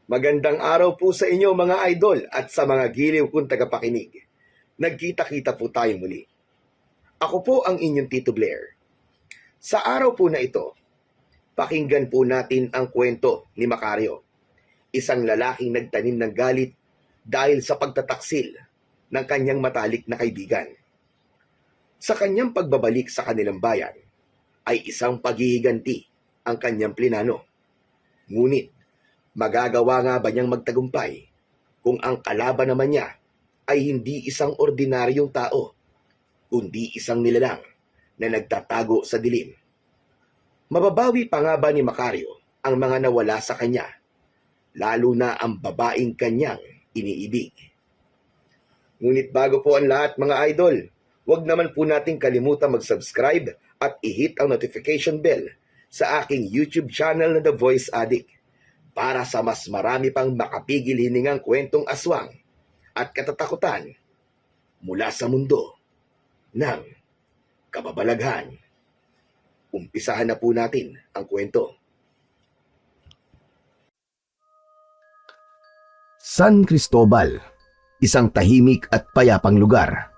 Magandang araw po sa inyo mga idol at sa mga giliw kong tagapakinig. Nagkita-kita po tayo muli. Ako po ang inyong Tito Blair. Sa araw po na ito, pakinggan po natin ang kwento ni Macario, isang lalaking nagtanim ng galit dahil sa pagtataksil ng kanyang matalik na kaibigan. Sa kanyang pagbabalik sa kanilang bayan, ay isang paghihiganti ang kanyang plinano. Ngunit, magagawa nga ba niyang magtagumpay kung ang kalaban naman niya ay hindi isang ordinaryong tao, kundi isang nilalang na nagtatago sa dilim? Mababawi pa nga ba ni Macario ang mga nawala sa kanya, lalo na ang babaeng kanyang iniibig? Ngunit bago po ang lahat mga idol, huwag naman po nating kalimutan mag-subscribe at i-hit ang notification bell sa aking YouTube channel na The Voice Addict para sa mas marami pang makapigil hiningang kwentong aswang at katatakutan mula sa mundo ng kababalaghan. Umpisahan na po natin ang kwento. San Cristobal, isang tahimik at payapang lugar.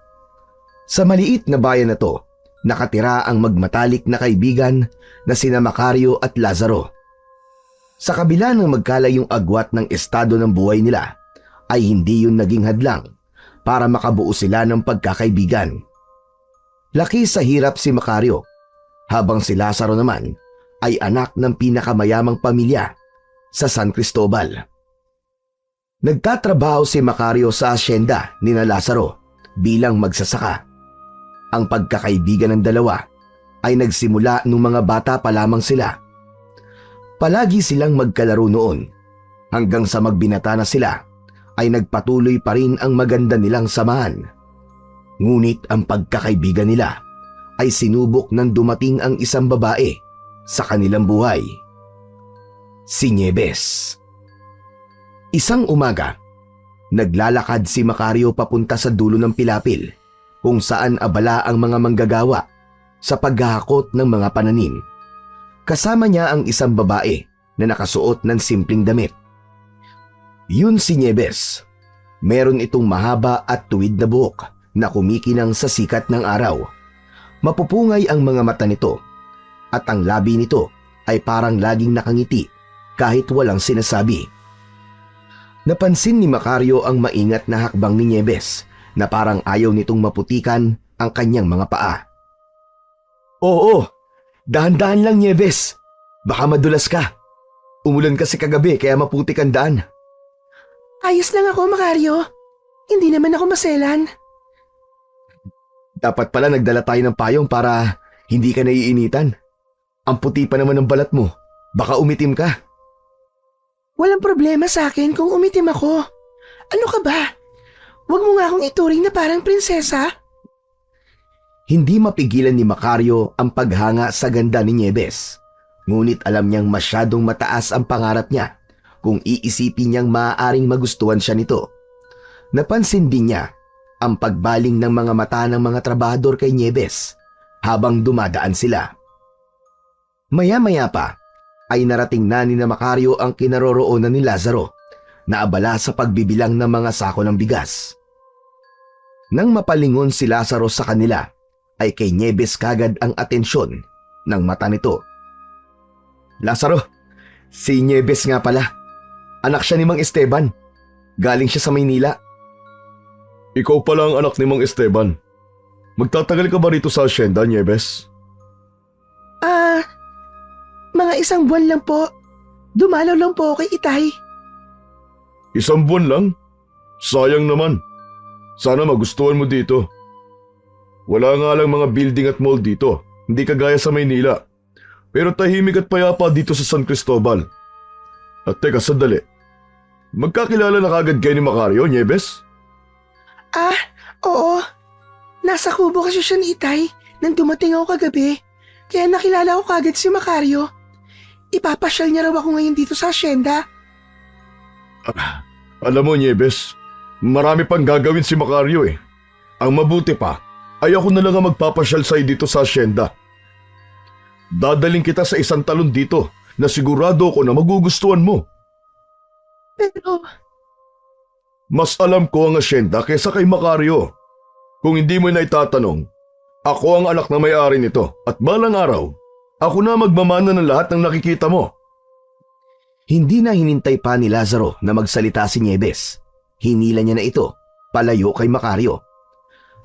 Sa maliit na bayan na to, nakatira ang magmatalik na kaibigan na sina Macario at Lazaro. Sa kabila ng magkalayong agwat ng estado ng buhay nila, ay hindi yun naging hadlang para makabuo sila ng pagkakaibigan. Laki sa hirap si Macario, habang si Lazaro naman ay anak ng pinakamayamang pamilya sa San Cristobal. Nagtatrabaho si Macario sa asyenda ni na Lazaro bilang magsasaka. Ang pagkakaibigan ng dalawa ay nagsimula nung mga bata pa lamang sila. Palagi silang magkalaro noon hanggang sa magbinata na sila ay nagpatuloy pa rin ang maganda nilang samahan. Ngunit ang pagkakaibigan nila ay sinubok nang dumating ang isang babae sa kanilang buhay. Si Nieves. Isang umaga, naglalakad si Macario papunta sa dulo ng pilapil kung saan abala ang mga manggagawa sa paghahakot ng mga pananim. Kasama niya ang isang babae na nakasuot ng simpleng damit. Yun si Nieves. Meron itong mahaba at tuwid na buhok na kumikinang sa sikat ng araw. Mapupungay ang mga mata nito at ang labi nito ay parang laging nakangiti kahit walang sinasabi. Napansin ni Macario ang maingat na hakbang ni Nieves na parang ayaw nitong maputikan ang kanyang mga paa. Oo, dahan-dahan lang Nieves. Baka madulas ka. Umulan kasi kagabi kaya maputik ang daan. Ayos lang ako, Macario. Hindi naman ako maselan. Dapat pala nagdala tayo ng payong para hindi ka naiinitan. Ang puti pa naman ng balat mo. Baka umitim ka. Walang problema sa akin kung umitim ako. Ano ka ba? Huwag mo nga akong ituring na parang prinsesa. Hindi mapigilan ni Macario ang paghanga sa ganda ni Nieves. Ngunit alam niyang masyadong mataas ang pangarap niya kung iisipin niyang maaaring magustuhan siya nito. Napansin din niya ang pagbaling ng mga mata ng mga trabahador kay Nieves habang dumadaan sila. Maya-maya pa ay narating na ni na Macario ang kinaroroonan ni Lazaro na abala sa pagbibilang ng mga sako ng bigas. Nang mapalingon si Lazaro sa kanila, ay kay Nieves kagad ang atensyon ng mata nito. Lazaro, si Nieves nga pala. Anak siya ni Mang Esteban. Galing siya sa Maynila. Ikaw pala ang anak ni Mang Esteban. Magtatagal ka ba rito sa asyenda, Nieves? Mga isang buwan lang po. Dumalaw lang po ako kay Itay. Isang buwan lang? Sayang naman. Sana magustuhan mo dito. Wala nga lang mga building at mall dito. Hindi kagaya sa Maynila. Pero tahimik at payapa dito sa San Cristobal. At teka, sandali. Magkakilala na kagad kayo ni Macario, Nieves? Oo. Nasa kubo kasi siya ni Itay nang dumating ako kagabi. Kaya nakilala ko kagad si Macario. Ipapasyal niya raw ako ngayon dito sa asyenda. Alam mo, Nieves, marami pang gagawin si Macario eh. Ang mabuti pa, ay ako na lang ang magpapasyal sa'yo dito sa asyenda. Dadaling kita sa isang talon dito na sigurado ako na magugustuhan mo. Pero Mas alam ko ang asyenda kaysa kay Macario. Kung hindi mo na itatanong, ako ang anak na may-ari nito at balang araw, ako na magmamana ng lahat ng nakikita mo. Hindi na hinintay pa ni Lazaro na magsalita si Nieves. Hinila niya na ito, palayo kay Macario.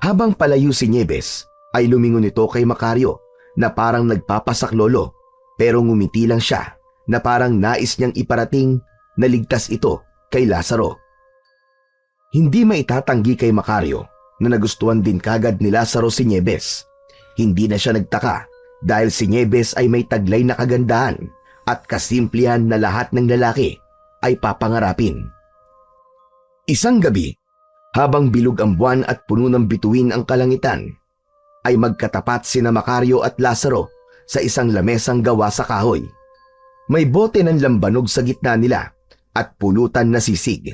Habang palayo si Nieves, ay lumingon ito kay Macario na parang nagpapasaklolo, pero ngumiti lang siya na parang nais niyang iparating na ligtas ito kay Lazaro. Hindi maitatanggi kay Macario na nagustuhan din kagad ni Lazaro si Nieves. Hindi na siya nagtaka dahil si Nieves ay may taglay na kagandahan at kasimplihan na lahat ng lalaki ay papangarapin. Isang gabi, habang bilog ang buwan at puno ng bituin ang kalangitan, ay magkatapat sina Macario at Lazaro sa isang lamesang gawa sa kahoy. May bote ng lambanog sa gitna nila at pulutan na sisig.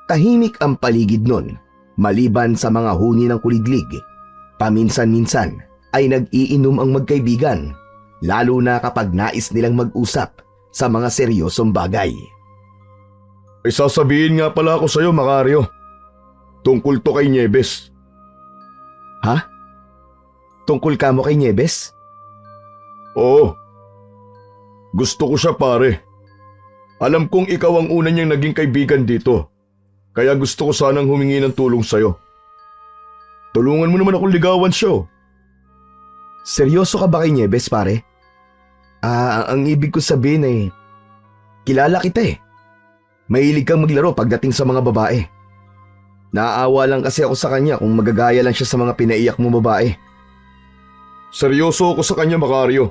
Tahimik ang paligid nun, maliban sa mga huni ng kuliglig. Paminsan-minsan ay nag-iinom ang magkaibigan, lalo na kapag nais nilang mag-usap sa mga seryosong bagay. Ay sasabihin nga pala ako sa'yo, Macario. Tungkol to kay Nieves. Ha? Tungkol ka mo kay Nieves? Oo. Gusto ko siya, pare. Alam kong ikaw ang una niyang naging kaibigan dito. Kaya gusto ko sanang humingi ng tulong sa'yo. Tulungan mo naman akong ligawan siya. Seryoso ka ba kay Nieves, pare? Ang ibig ko sabihin ay, kilala kita eh. Mahilig kang maglaro pagdating sa mga babae. Naaawa lang kasi ako sa kanya kung magagaya lang siya sa mga pinaiyak mo babae. Seryoso ako sa kanya, Macario.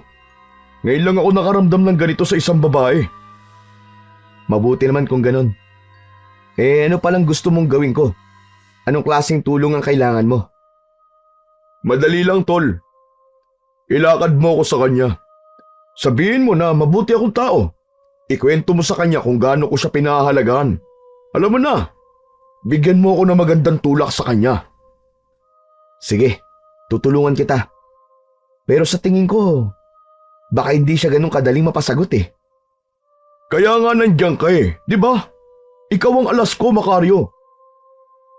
Ngayon lang ako nakaramdam ng ganito sa isang babae. Mabuti naman kung ganon. Ano palang gusto mong gawin ko? Anong klaseng tulong ang kailangan mo? Madali lang, tol. Ilakad mo ako sa kanya. Sabihin mo na mabuti akong tao. Ikwento mo sa kanya kung gaano ko siya pinahalagaan. Alam mo na, bigyan mo ako ng magandang tulak sa kanya. Sige, tutulungan kita. Pero sa tingin ko, baka hindi siya ganun kadaling mapasagot eh. Kaya nga nandiyan ka eh, di ba? Ikaw ang alas ko, Macario.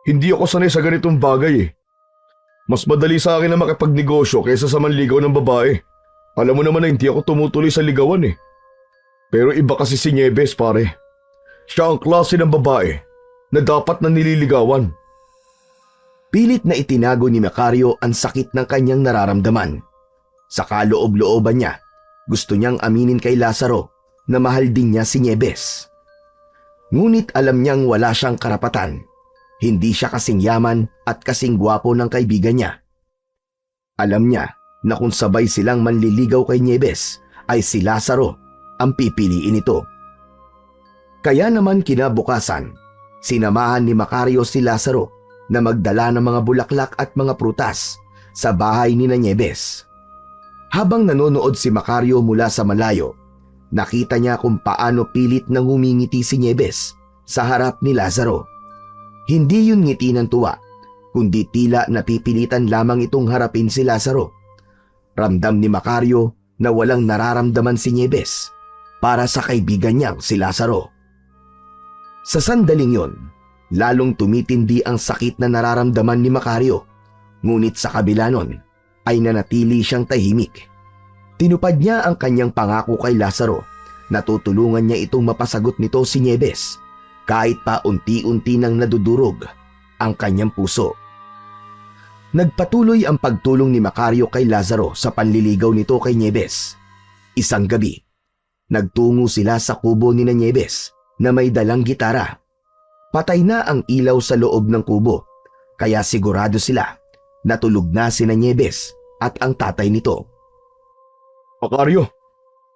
Hindi ako sanay sa ganitong bagay eh. Mas madali sa akin na makipagnegosyo kaysa sa manligaw ng babae. Alam mo naman na hindi ako tumutuloy sa ligawan eh. Pero iba kasi si Nieves, pare. Siya ang klase ng babae na dapat na nililigawan. Pilit na itinago ni Macario ang sakit ng kanyang nararamdaman. Sa kaloob-looban niya, gusto niyang aminin kay Lazaro na mahal din niya si Nieves. Ngunit alam niyang wala siyang karapatan. Hindi siya kasing yaman at kasing gwapo ng kaibigan niya. Alam niya na kung sabay silang manliligaw kay Nieves ay si Lazaro ang pipiliin nito. Kaya naman kinabukasan, sinamahan ni Macario si Lazaro na magdala ng mga bulaklak at mga prutas sa bahay ni Nieves. Habang nanonood si Macario mula sa malayo, nakita niya kung paano pilit nang humingiti si Nieves sa harap ni Lazaro. Hindi yun ngiti ng tuwa, kundi tila napipilitan lamang itong harapin si Lazaro. Ramdam ni Macario na walang nararamdaman si Nieves para sa kaibigan niyang si Lazaro. Sa sandaling yon, lalong tumitindi ang sakit na nararamdaman ni Macario, ngunit sa kabila nun ay nanatili siyang tahimik. Tinupad niya ang kanyang pangako kay Lazaro na tutulungan niya itong mapasagot nito si Nieves kahit pa unti-unti nang nadudurog ang kanyang puso. Nagpatuloy ang pagtulong ni Macario kay Lazaro sa panliligaw nito kay Nieves. Isang gabi, nagtungo sila sa kubo ni Nieves na may dalang gitara. Patay na ang ilaw sa loob ng kubo, kaya sigurado sila na tulog na si Nieves at ang tatay nito. Macario,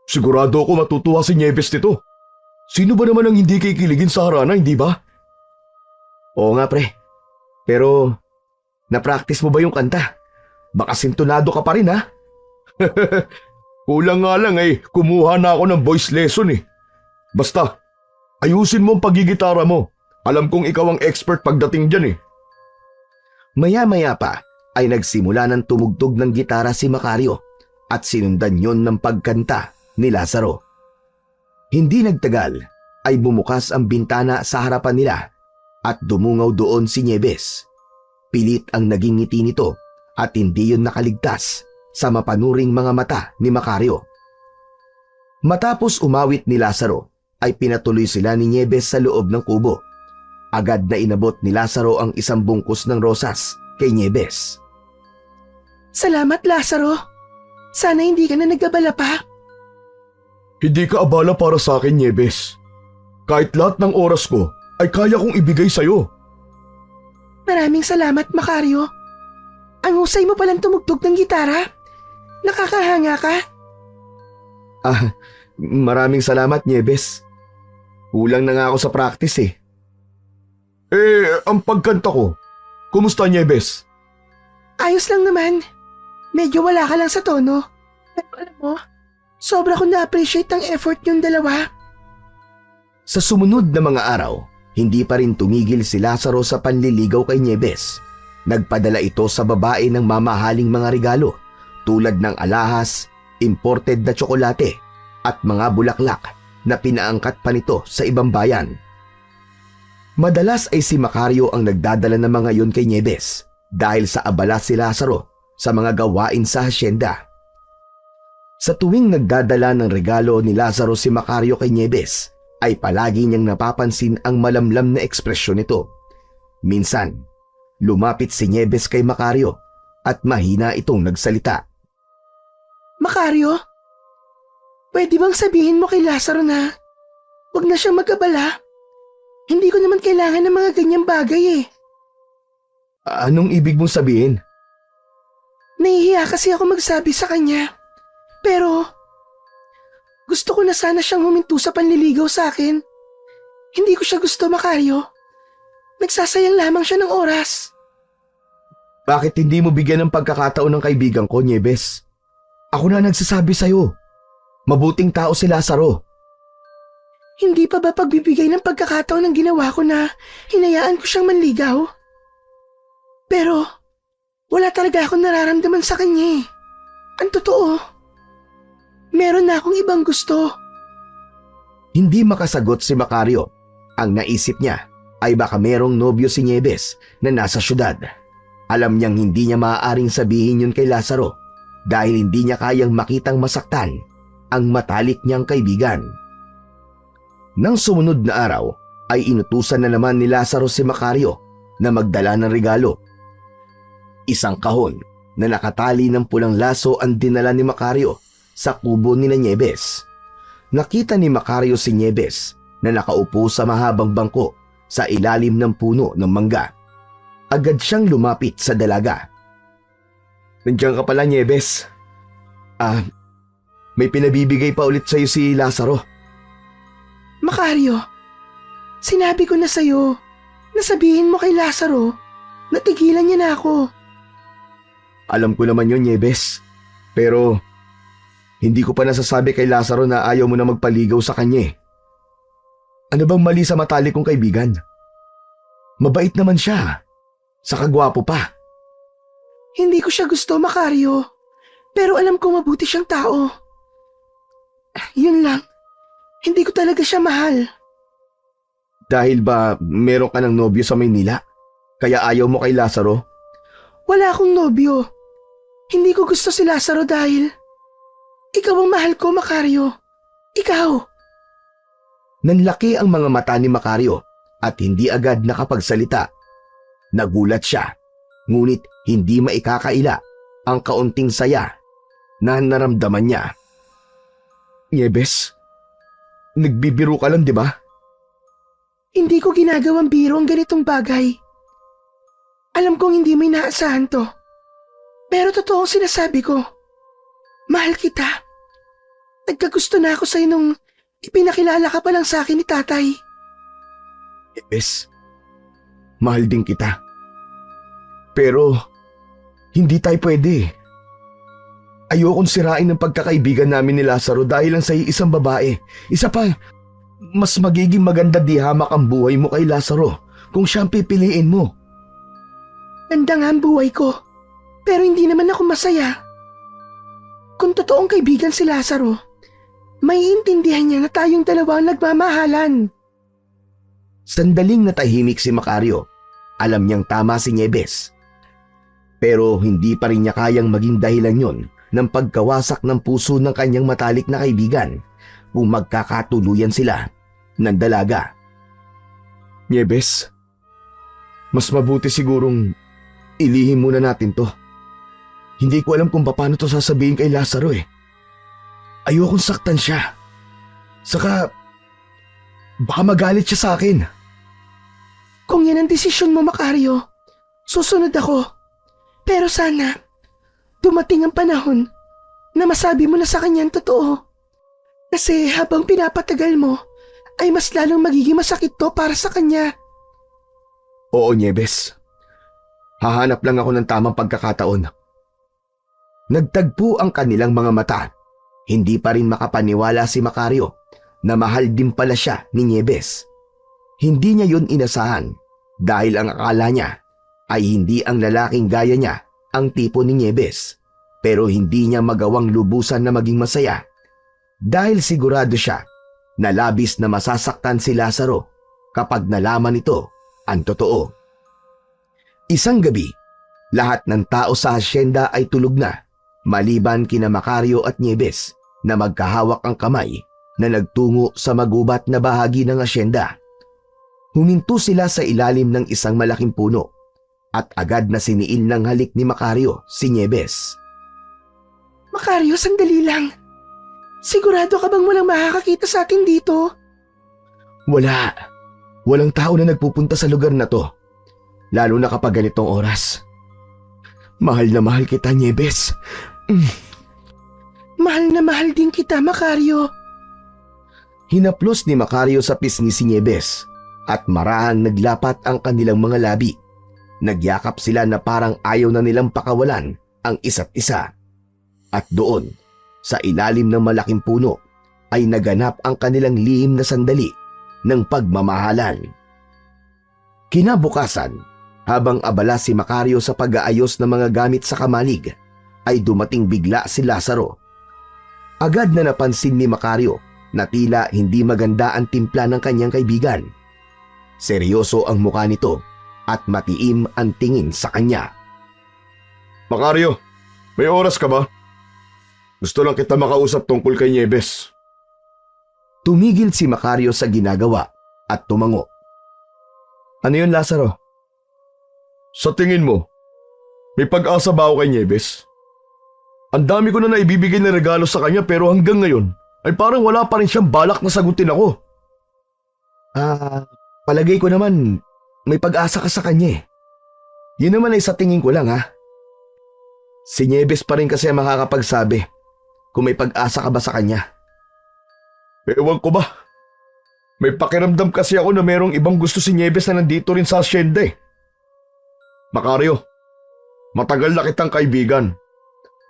sigurado ako matutuwa si Nieves nito. Sino ba naman ang hindi kikiligin sa harana, hindi ba? Oo nga pre, pero na-practice mo ba yung kanta? Baka sintonado ka pa rin ha? Kulang nga lang eh, kumuha na ako ng voice lesson eh. Basta, ayusin mo ang pagigitara mo. Alam kong ikaw ang expert pagdating dyan eh. Maya-maya pa ay nagsimula ng tumugtog ng gitara si Macario at sinundan yon ng pagkanta ni Lazaro. Hindi nagtagal ay bumukas ang bintana sa harapan nila at dumungaw doon si Nieves. Pilit ang naging ngiti nito at hindi yun nakaligtas sa mapanuring mga mata ni Macario. Matapos umawit ni Lazaro ay pinatuloy sila ni Nieves sa loob ng kubo. Agad na inabot ni Lazaro ang isang bungkus ng rosas kay Nieves. Salamat, Lazaro. Sana hindi ka na nagabala pa. Hindi ka abala para sa akin, Nieves. Kahit lahat ng oras ko ay kaya kong ibigay sa'yo. Maraming salamat, Macario. Ang husay mo palang tumugtog ng gitara. Nakakahanga ka. Maraming salamat, Nieves. Kulang na nga ako sa practice eh. Ang pagkanta ko. Kumusta, Nieves? Ayos lang naman. Medyo wala ka lang sa tono. Pero alam mo, sobra kong na-appreciate ang effort yung dalawa. Sa sumunod na mga araw, hindi pa rin tumigil si Lazaro sa panliligaw kay Nieves. Nagpadala ito sa babae ng mamahaling mga regalo tulad ng alahas, imported na tsokolate at mga bulaklak na pinaangkat pa nito sa ibang bayan. Madalas ay si Macario ang nagdadala ng mga yon kay Nieves dahil sa abala si Lazaro sa mga gawain sa hasyenda. Sa tuwing nagdadala ng regalo ni Lazaro si Macario kay Nieves, ay palagi niyang napapansin ang malamlam na ekspresyon nito. Minsan, lumapit si Nieves kay Macario at mahina itong nagsalita. Macario, pwede bang sabihin mo kay Lazaro na huwag na siyang mag-abala? Hindi ko naman kailangan ng mga ganyang bagay eh. Anong ibig mong sabihin? Nahihiya kasi ako magsabi sa kanya. Pero gusto ko na sana siyang huminto sa panliligaw sa akin. Hindi ko siya gusto, Macario. Nagsasayang lamang siya ng oras. Bakit hindi mo bigyan ng pagkakataon ng kaibigan ko, Nieves? Ako na nagsasabi sa'yo. Mabuting tao si Lazaro. Hindi pa ba pagbibigay ng pagkakataon ng ginawa ko na hinayaan ko siyang manligaw? Pero wala talaga akong nararamdaman sa kanya eh. Ang totoo, meron na akong ibang gusto. Hindi makasagot si Macario. Ang naisip niya ay baka merong nobyo si Nieves na nasa syudad. Alam niyang hindi niya maaaring sabihin yun kay Lazaro dahil hindi niya kayang makitang masaktan ang matalik niyang kaibigan. Nang sumunod na araw ay inutusan na naman ni Lazaro si Macario na magdala ng regalo. Isang kahon na nakatali ng pulang laso ang dinala ni Macario sa kubo ni Nieves. Nakita ni Macario si Nieves na nakaupo sa mahabang bangko sa ilalim ng puno ng mangga. Agad siyang lumapit sa dalaga. Nandiyan ka pala, Nieves. May pinabibigay pa ulit sa'yo si Lazaro. Macario, sinabi ko na sa'yo na sabihin mo kay Lazaro na tigilan niya na ako. Alam ko naman yun, Nieves. Pero hindi ko pa nasasabi kay Lazaro na ayaw mo na magpaligaw sa kanya eh. Ano bang mali sa matalik kong kaibigan? Mabait naman siya. Saka gwapo pa. Hindi ko siya gusto, Macario. Pero alam ko mabuti siyang tao. Yun lang. Hindi ko talaga siya mahal. Dahil ba meron ka ng nobyo sa Maynila? Kaya ayaw mo kay Lazaro? Wala akong nobyo. Hindi ko gusto si Lazaro dahil ikaw ang mahal ko, Macario. Ikaw. Nanlaki ang mga mata ni Macario at hindi agad nakapagsalita. Nagulat siya, ngunit hindi maikakaila ang kaunting saya na naramdaman niya. Nieves, nagbibiro ka lang, di ba? Hindi ko ginagawang biro ang ganitong bagay. Alam kong hindi mo inaasahan to. Pero totoo ang sinasabi ko. Mahal kita. Nagkagusto na ako sa'yo nung ipinakilala ka pa lang sa akin ni tatay. Nieves, mahal din kita. Pero hindi tayo pwede. Ayokong sirain ang pagkakaibigan namin ni Lazaro dahil lang sa isang babae. Isa pa, mas magiging maganda di hamak ang buhay mo kay Lazaro kung siya ang pipiliin mo. Ganda nga ang buhay ko, pero hindi naman ako masaya. Kung totoong kaibigan si Lazaro, maiintindihan niya na tayong dalawa ang nagmamahalan. Sandaling natahimik si Macario. Alam niyang tama si Nieves. Pero hindi pa rin niya kayang maging dahilan yon ng pagkawasak ng puso ng kanyang matalik na kaibigan kung magkakatuluyan sila ng dalaga. Nieves, mas mabuti sigurong ilihim muna natin to. Hindi ko alam kung paano to sasabihin kay Lazaro eh. Ayokong saktan siya. Saka, baka magalit siya sa akin. Kung yan ang desisyon mo, Macario, susunod ako. Pero sana, dumating ang panahon na masabi mo na sa kanya ang totoo. Kasi habang pinapatagal mo, ay mas lalong magiging masakit to para sa kanya. Oo, Nieves. Hahanap lang ako ng tamang pagkakataon. Nagtagpo ang kanilang mga mata. Hindi pa rin makapaniwala si Macario na mahal din pala siya ni Nieves. Hindi niya yun inasahan dahil ang akala niya ay hindi ang lalaking gaya niya ang tipo ni Nieves, pero hindi niya magawang lubusan na maging masaya dahil sigurado siya na labis na masasaktan si Lazaro kapag nalaman nito ang totoo. Isang gabi, lahat ng tao sa hasyenda ay tulog na maliban kina Macario at Nieves na magkahawak ang kamay na nagtungo sa magubat na bahagi ng hasyenda. Huminto sila sa ilalim ng isang malaking puno at agad na siniil ng halik ni Macario si Nieves. Macario, sandali lang. Sigurado ka bang walang makakakita sa atin dito? Wala. Walang tao na nagpupunta sa lugar na to. Lalo na kapag ganitong oras. Mahal na mahal kita, Nieves. Mahal na mahal din kita, Macario. Hinaplos ni Macario sa pisngi si Nieves at marahang naglapat ang kanilang mga labi. Nagyakap sila na parang ayaw na nilang pakawalan ang isa't isa. At doon, sa ilalim ng malaking puno, ay naganap ang kanilang lihim na sandali ng pagmamahalan. Kinabukasan, habang abala si Macario sa pag-aayos ng mga gamit sa kamalig, ay dumating bigla si Lazaro. Agad na napansin ni Macario na tila hindi maganda ang timpla ng kanyang kaibigan. Seryoso ang mukha nito at matiim ang tingin sa kanya. Macario, may oras ka ba? Gusto lang kita makausap tungkol kay Nieves. Tumigil si Macario sa ginagawa at tumango. Ano yun, Lazaro? Sa tingin mo, may pag-asa ba ako kay Nieves? Ang dami ko na naibibigay na regalo sa kanya pero hanggang ngayon ay parang wala pa rin siyang balak na sagutin ako. Palagay ko naman may pag-asa ka sa kanya eh. Yun naman ay sa tingin ko lang ha. Si Nieves pa rin kasi ang makakapagsabi kung may pag-asa ka ba sa kanya. Ewan ko ba? May pakiramdam kasi ako na merong ibang gusto si Nieves na nandito rin sa asyenda eh. Macario, matagal na kitang kaibigan.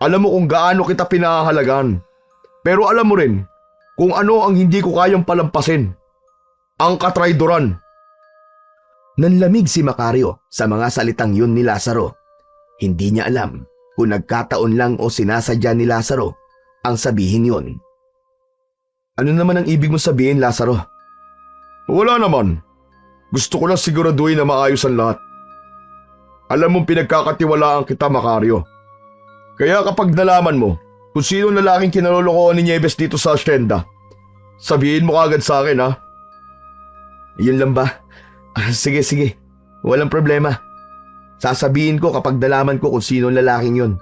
Alam mo kung gaano kita pinahahalagan. Pero alam mo rin kung ano ang hindi ko kayang palampasin. Ang katraydoran. Nanlamig si Macario sa mga salitang yun ni Lazaro. Hindi niya alam kung nagkataon lang o sinasadya ni Lazaro ang sabihin yun. Ano naman ang ibig mong sabihin, Lazaro? Wala naman. Gusto ko lang siguraduhin na maayos ang lahat. Alam mong pinagkakatiwalaan kita, Macario. Kaya kapag nalaman mo kung sino lalaking kinalolokohan ni Nieves dito sa asyenda, sabihin mo kagad sa akin, ha? Yun lang ba? Sige. Walang problema. Sasabihin ko kapag nalaman ko kung sino lalaking yun.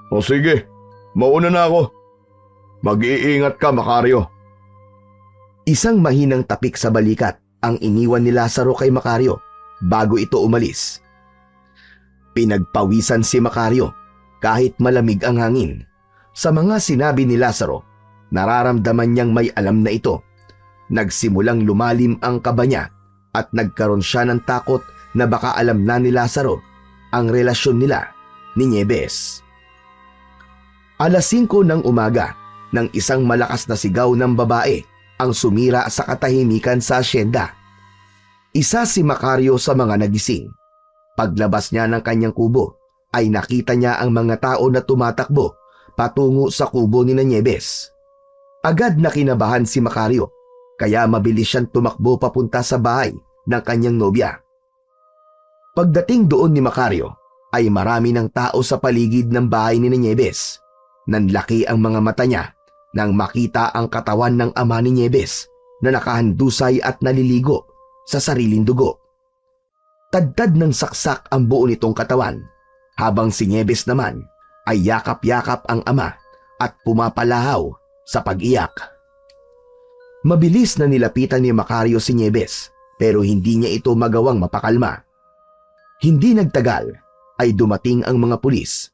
O sige, mauna na ako. Mag-iingat ka, Macario. Isang mahinang tapik sa balikat ang iniwan ni Lazaro kay Macario bago ito umalis. Pinagpawisan si Macario kahit malamig ang hangin. Sa mga sinabi ni Lazaro, nararamdaman niyang may alam na ito. Nagsimulang lumalim ang kaba niya at nagkaroon siya ng takot na baka alam na ni Lazaro ang relasyon nila ni Nieves. Alas 5 ng umaga, nang isang malakas na sigaw ng babae ang sumira sa katahimikan sa asyenda. Isa si Macario sa mga nagising. Paglabas niya ng kanyang kubo, ay nakita niya ang mga tao na tumatakbo patungo sa kubo ni Nieves. Agad na kinabahan si Macario, kaya mabilis siyang tumakbo papunta sa bahay ng kanyang nobya. Pagdating doon ni Macario, ay marami ng tao sa paligid ng bahay ni Nieves. Nanlaki ang mga mata niya nang makita ang katawan ng ama ni Nieves na nakahandusay at naliligo sa sariling dugo. Tadtad ng saksak ang buo nitong katawan, habang si Nieves naman ay yakap-yakap ang ama at pumapalahaw sa pag-iyak. Mabilis na nilapitan ni Macario si Nieves pero hindi niya ito magawang mapakalma. Hindi nagtagal ay dumating ang mga pulis.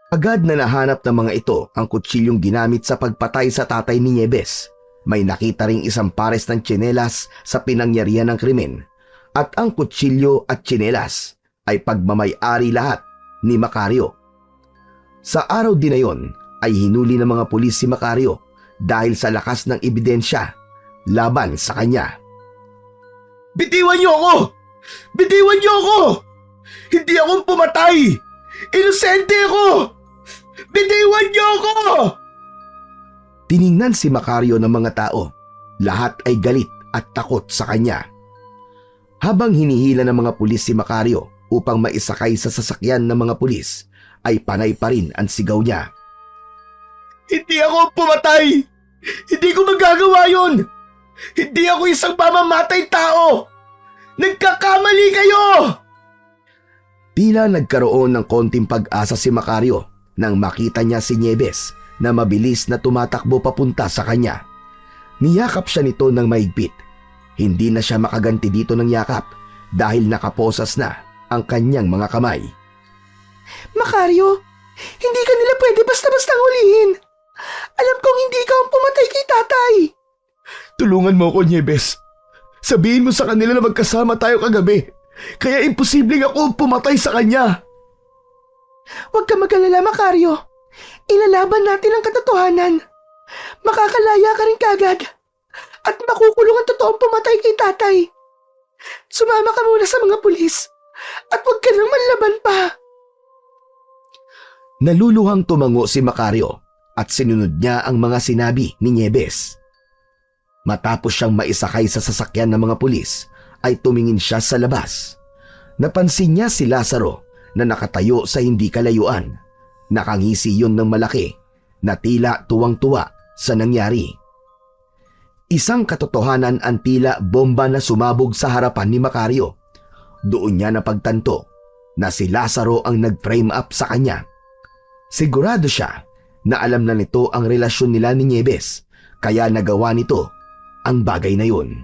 Agad na nahanap ng mga ito ang kutsilyong ginamit sa pagpatay sa tatay ni Nieves. May nakita ring isang pares ng tsinelas sa pinangyarihan ng krimen at ang kutsilyo at tsinelas ay pagmamay-ari lahat ni Macario. Sa araw din na yon ay hinuli ng mga pulis si Macario dahil sa lakas ng ebidensya laban sa kanya. Bitiwan niyo ako! Bitiwan niyo ako! Hindi akong pumatay! Inosente ako! Bitiwan niyo ako! Tiningnan si Macario ng mga tao. Lahat ay galit at takot sa kanya. Habang hinihila ng mga pulis si Macario upang maisakay sa sasakyan ng mga pulis, ay panay pa rin ang sigaw niya. Hindi ako pumatay! Hindi ko magagawa yun! Hindi ako isang mamamatay tao! Nagkakamali kayo! Tila nagkaroon ng konting pag-asa si Macario nang makita niya si Nieves na mabilis na tumatakbo papunta sa kanya. Niyakap siya nito ng mahigpit. Hindi na siya makaganti dito ng yakap dahil nakaposas na ang kanyang mga kamay. Macario, hindi ka nila pwede basta-bastang hulihin. Alam kong hindi ka ang pumatay kay tatay. Tulungan mo ako, Nieves. Sabihin mo sa kanila na magkasama tayo kagabi. Kaya imposibleng ako pumatay sa kanya. Huwag ka mag-alala, Macario. Ilalaban natin ang katotohanan. Makakalaya ka rin kagad. At makukulong ang totoong pumatay kay tatay. Sumama ka muna sa mga pulis. At huwag ka nang manlaban pa. Naluluhang tumango si Macario at sinunod niya ang mga sinabi ni Nieves. Matapos siyang maisakay sa sasakyan ng mga pulis, ay tumingin siya sa labas. Napansin niya si Lazaro na nakatayo sa hindi kalayuan. Nakangisi yun ng malaki na tila tuwang-tuwa sa nangyari. Isang katotohanan ang tila bomba na sumabog sa harapan ni Macario. Doon niya napagtanto na si Lazaro ang nag-frame up sa kanya. Sigurado siya na alam na nito ang relasyon nila ni Nieves, kaya nagawa nito ang bagay na yun.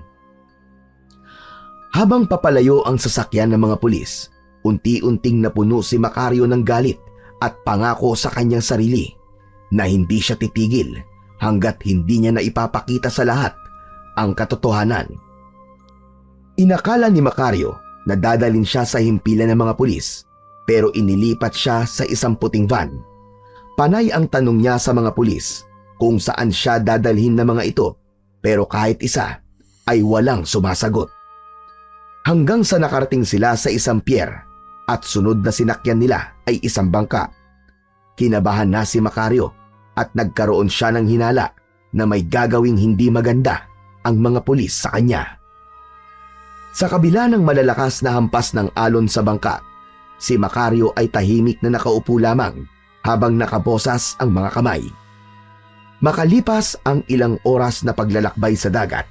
Habang papalayo ang sasakyan ng mga pulis, unti-unting napuno si Macario ng galit at pangako sa kanyang sarili na hindi siya titigil hanggat hindi niya naipapakita sa lahat ang katotohanan. Inakala ni Macario na dadalhin siya sa himpilan ng mga pulis, pero inilipat siya sa isang puting van. Panay ang tanong niya sa mga pulis kung saan siya dadalhin ng mga ito, pero kahit isa ay walang sumasagot. Hanggang sa nakarating sila sa isang pier at sunod na sinakyan nila ay isang bangka. Kinabahan na si Macario at nagkaroon siya ng hinala na may gagawing hindi maganda ang mga pulis sa kanya. Sa kabila ng malalakas na hampas ng alon sa bangka, si Macario ay tahimik na nakaupo lamang habang nakabosas ang mga kamay. Makalipas ang ilang oras na paglalakbay sa dagat,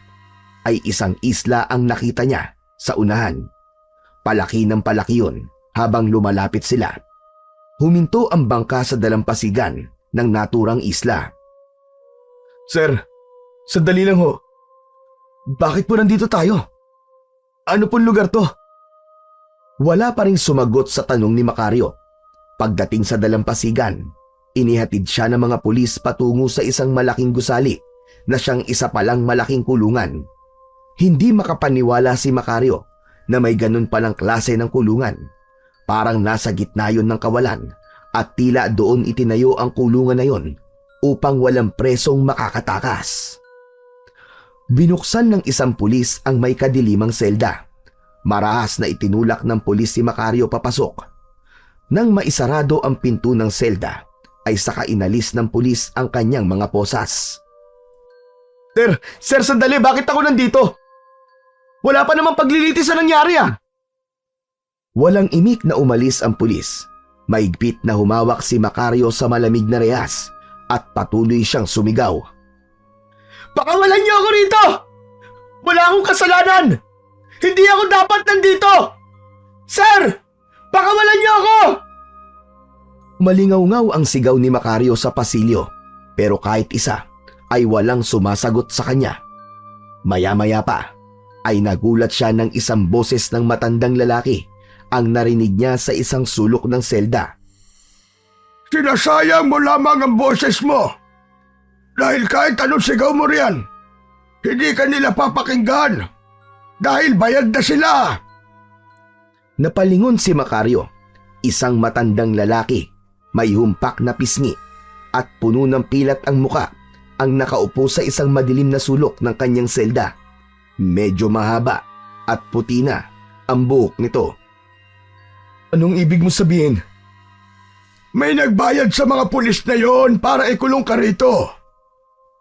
ay isang isla ang nakita niya sa unahan. Palaki ng palaki yun habang lumalapit sila. Huminto ang bangka sa dalampasigan ng naturang isla. Sir, sandali lang ho. Bakit po nandito tayo? Ano pong lugar to? Wala pa ring sumagot sa tanong ni Macario. Pagdating sa dalampasigan, inihatid siya ng mga pulis patungo sa isang malaking gusali na siyang isa palang malaking kulungan. Hindi makapaniwala si Macario na may ganun palang klase ng kulungan. Parang nasa gitna yun ng kawalan at tila doon itinayo ang kulungan na yun upang walang presong makakatakas. Binuksan ng isang pulis ang may kadilimang selda. Marahas na itinulak ng pulis si Macario papasok. Nang maisarado ang pinto ng selda, ay saka inalis ng pulis ang kanyang mga posas. Sir, sandali, bakit ako nandito? Wala pa namang paglilitis na nangyari ah. Walang imik na umalis ang pulis. Maigpit na humawak si Macario sa malamig na rehas at patuloy siyang sumigaw. Pakawalan niyo ako rito! Wala akong kasalanan! Hindi ako dapat nandito! Sir! Pakawalan niyo ako! Malingaw-ngaw ang sigaw ni Macario sa pasilyo, pero kahit isa ay walang sumasagot sa kanya. Maya-maya pa ay nagulat siya ng isang boses ng matandang lalaki ang narinig niya sa isang sulok ng selda. Sinasayang mo lamang ang boses mo. Dahil kahit anong sigaw mo riyan, hindi ka nila papakinggan. Dahil bayad na sila. Napalingon si Macario, isang matandang lalaki, may humpak na pisngi at puno ng pilat ang muka ang nakaupo sa isang madilim na sulok ng kanyang selda. Medyo mahaba at puti na ang buhok nito. Anong ibig mo sabihin? May nagbayad sa mga pulis na yon para ikulong ka rito.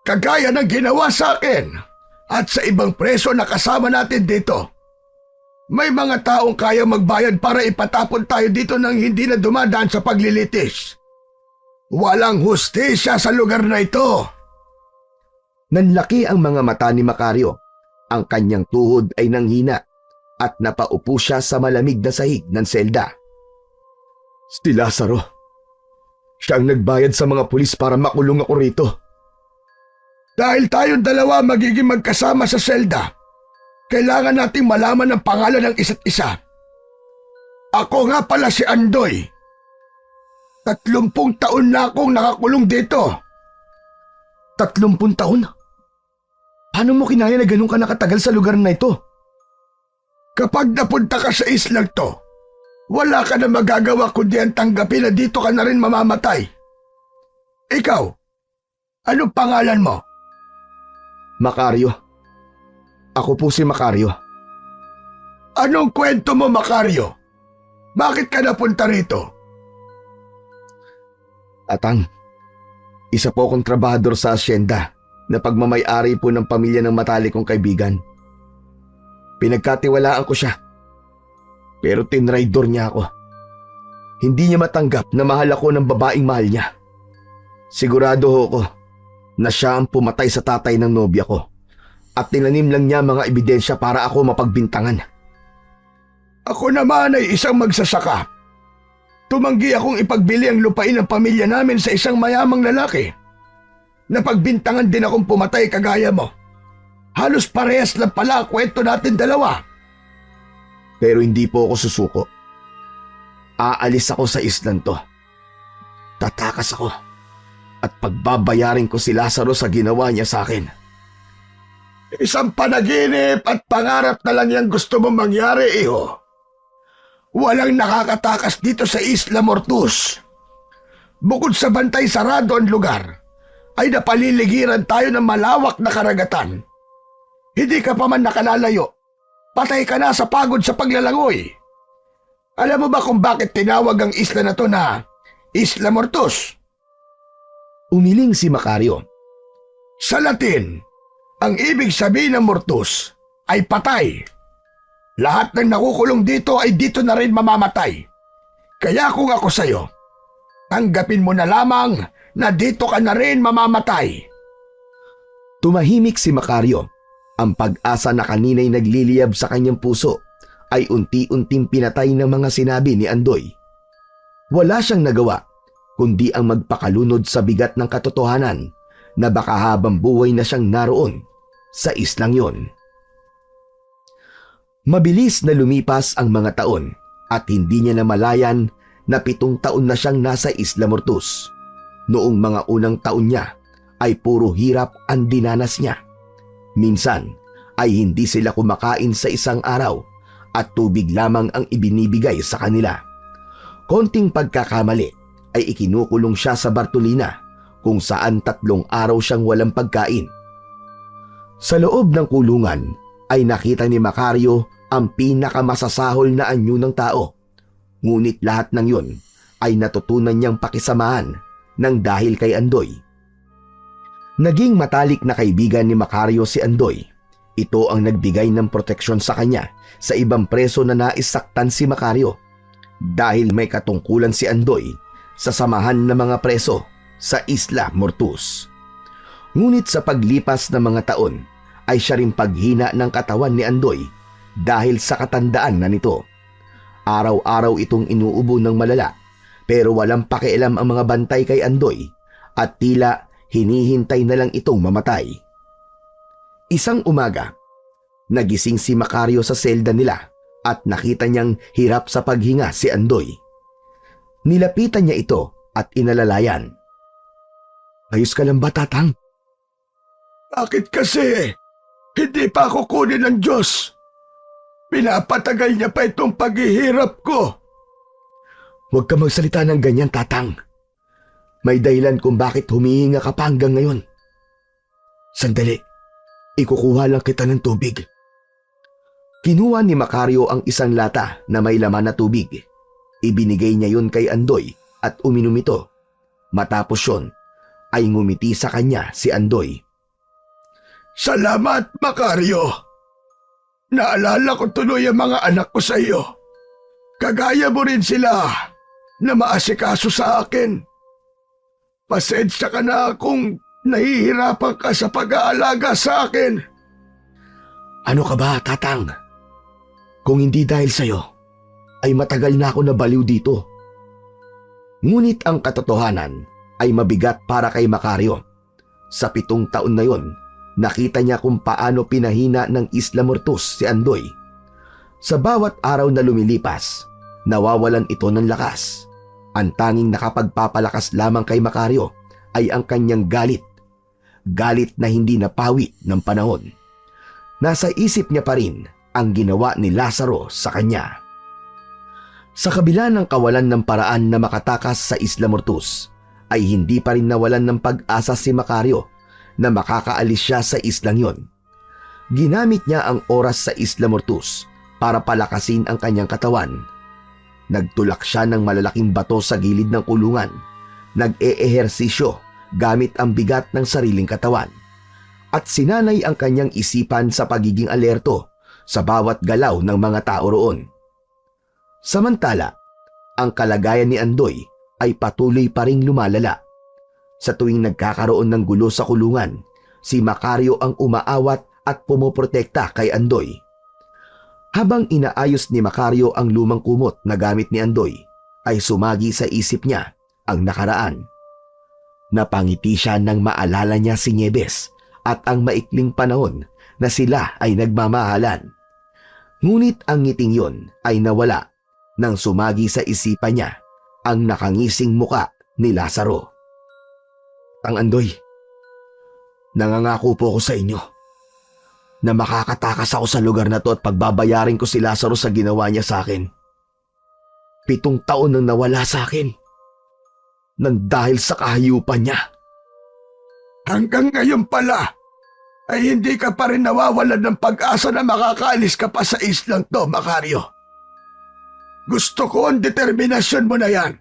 Kagaya ng ginawa sa akin at sa ibang preso na kasama natin dito. May mga taong kaya magbayad para ipatapon tayo dito nang hindi na dumadaan sa paglilitis. Walang hustisya sa lugar na ito. Nanlaki ang mga mata ni Macario. Ang kanyang tuhod ay nanghina at napaupo siya sa malamig na sahig ng selda. Si Lazaro. Siya ang nagbayad sa mga pulis para makulong ako rito. Dahil tayong dalawa magiging magkasama sa selda, kailangan nating malaman ang pangalan ng isa't isa. Ako nga pala si Andoy. 30 taon na akong nakakulong dito. 30 taon? Paano mo kinaya na ganun ka nakatagal sa lugar na ito? Kapag napunta ka sa islang to, wala ka na magagawa kundi ang tanggapin na dito ka na rin mamamatay. Ikaw, anong pangalan mo? Macario. Ako po si Macario. Anong kwento mo, Macario? Bakit ka napunta rito? Atang, isa po akong trabahador sa asyenda na pagmamay-ari po ng pamilya ng matalik kong kaibigan. Pinagkatiwalaan ko siya. Pero tinraidor niya ako. Hindi niya matanggap na mahal ako ng babaeng mahal niya. Sigurado ho ko na siya ang pumatay sa tatay ng nobya ko at tinanim lang niya mga ebidensya para ako mapagbintangan. Ako naman ay isang magsasaka. Tumanggi akong ipagbili ang lupain ng pamilya namin sa isang mayamang lalaki. Napagbintangan din akong pumatay kagaya mo. Halos parehas lang pala ang kwento natin dalawa. Pero hindi po ako susuko. Aalis ako sa islan to. Tatakas ako at pagbabayarin ko si Lazaro sa ginawa niya sa akin. Isang panaginip at pangarap na lang yang gusto mong mangyari, iho. Walang nakakatakas dito sa Isla Mortus. Bukod sa bantay sarado ang lugar, ay napaliligiran tayo ng malawak na karagatan. Hindi ka pa man nakalalayo, patay ka na sa pagod sa paglalangoy. Alam mo ba kung bakit tinawag ang isla na to na Isla Mortus? Umiling si Macario. Sa Latin, ang ibig sabihin ng Mortus ay patay. Lahat ng nakukulong dito ay dito na rin mamamatay. Kaya kung ako sa'yo, tanggapin mo na lamang na dito ka na rin mamamatay. Tumahimik si Macario. Ang pag-asa na kanina'y nagliliyab sa kanyang puso ay unti-unting pinatay ng mga sinabi ni Andoy. Wala siyang nagawa kundi ang magpakalunod sa bigat ng katotohanan na baka habang buhay na siyang naroon sa islang yon. Mabilis na lumipas ang mga taon at hindi niya namalayan na 7 taon na siyang nasa Isla Mortus. Noong mga unang taon niya ay puro hirap ang dinanas niya. Minsan ay hindi sila kumakain sa isang araw at tubig lamang ang ibinibigay sa kanila. Konting pagkakamali ay ikinukulong siya sa Bartolina kung saan 3 araw siyang walang pagkain. Sa loob ng kulungan ay nakita ni Macario ang pinakamasasahol na anyo ng tao. Ngunit lahat ng yun ay natutunan niyang pakisamahan ng dahil kay Andoy. Naging matalik na kaibigan ni Macario si Andoy. Ito ang nagbigay ng proteksyon sa kanya sa ibang preso na naisaktan si Macario dahil may katungkulan si Andoy sa samahan ng mga preso sa Isla Mortus. Ngunit sa paglipas ng mga taon ay siya rin paghina ng katawan ni Andoy dahil sa katandaan na nito. Araw-araw itong inuubo ng malala pero walang pakialam ang mga bantay kay Andoy at tila hinihintay na lang itong mamatay. Isang umaga, nagising si Macario sa selda nila at nakita niyang hirap sa paghinga si Andoy. Nilapitan niya ito at inalalayan. "Ayos ka lang ba, Tatang?" Bakit kasi? Hindi pa ako kunin ng Diyos. Pinapatagal niya pa itong paghihirap ko. "Huwag ka magsalita ng ganyan, Tatang. May dahilan kung bakit humihinga ka pa hanggang ngayon." "Sandali, ikukuha lang kita ng tubig." Kinuha ni Macario ang isang lata na may laman na tubig. Ibinigay niya yun kay Andoy at uminom ito. Matapos yun, ay ngumiti sa kanya si Andoy. Salamat, Macario. Naalala ko tuloy ang mga anak ko sa iyo. Kagaya mo rin sila na maasikaso sa akin. Pasensya ka na kung nahihirapan ka sa pag-aalaga sa akin. "Ano ka ba, Tatang? Kung hindi dahil sa'yo, ay matagal na ako nabaliw dito." Ngunit ang katotohanan ay mabigat para kay Macario. Sa 7 taon na yon, nakita niya kung paano pinahina ng Isla Mortus si Andoy. Sa bawat araw na lumilipas, nawawalan ito ng lakas. Ang tanging nakapagpapalakas lamang kay Macario ay ang kanyang galit. Galit na hindi napawi ng panahon. Nasa isip niya pa rin ang ginawa ni Lazaro sa kanya. Sa kabila ng kawalan ng paraan na makatakas sa Isla Mortus, ay hindi pa rin nawalan ng pag-asa si Macario na makakaalis siya sa islang yon. Ginamit niya ang oras sa Isla Mortus para palakasin ang kanyang katawan. Nagtulak siya ng malalaking bato sa gilid ng kulungan. Nag-eehersisyo gamit ang bigat ng sariling katawan. At sinanay ang kanyang isipan sa pagiging alerto sa bawat galaw ng mga tao roon. Samantala, ang kalagayan ni Andoy ay patuloy pa ring lumalala. Sa tuwing nagkakaroon ng gulo sa kulungan, si Macario ang umaawat at pumoprotekta kay Andoy. Habang inaayos ni Macario ang lumang kumot na gamit ni Andoy, ay sumagi sa isip niya ang nakaraan. Napangiti siya nang maalala niya si Nieves at ang maikling panahon na sila ay nagmamahalan. Ngunit ang ngiting yon ay nawala nang sumagi sa isipan niya ang nakangising muka ni Lazaro. "Tang Andoy, nangangako po ako sa inyo na makakatakas ako sa lugar na to at pagbabayarin ko si Lazaro sa ginawa niya sa akin. 7 taon nang nawala sa akin nang dahil sa kahayupan niya." Hanggang ngayon pala, ay hindi ka pa rin nawawalan ng pag-asa na makakaalis ka pa sa islang to, Macario. Gusto ko ang determinasyon mo na yan.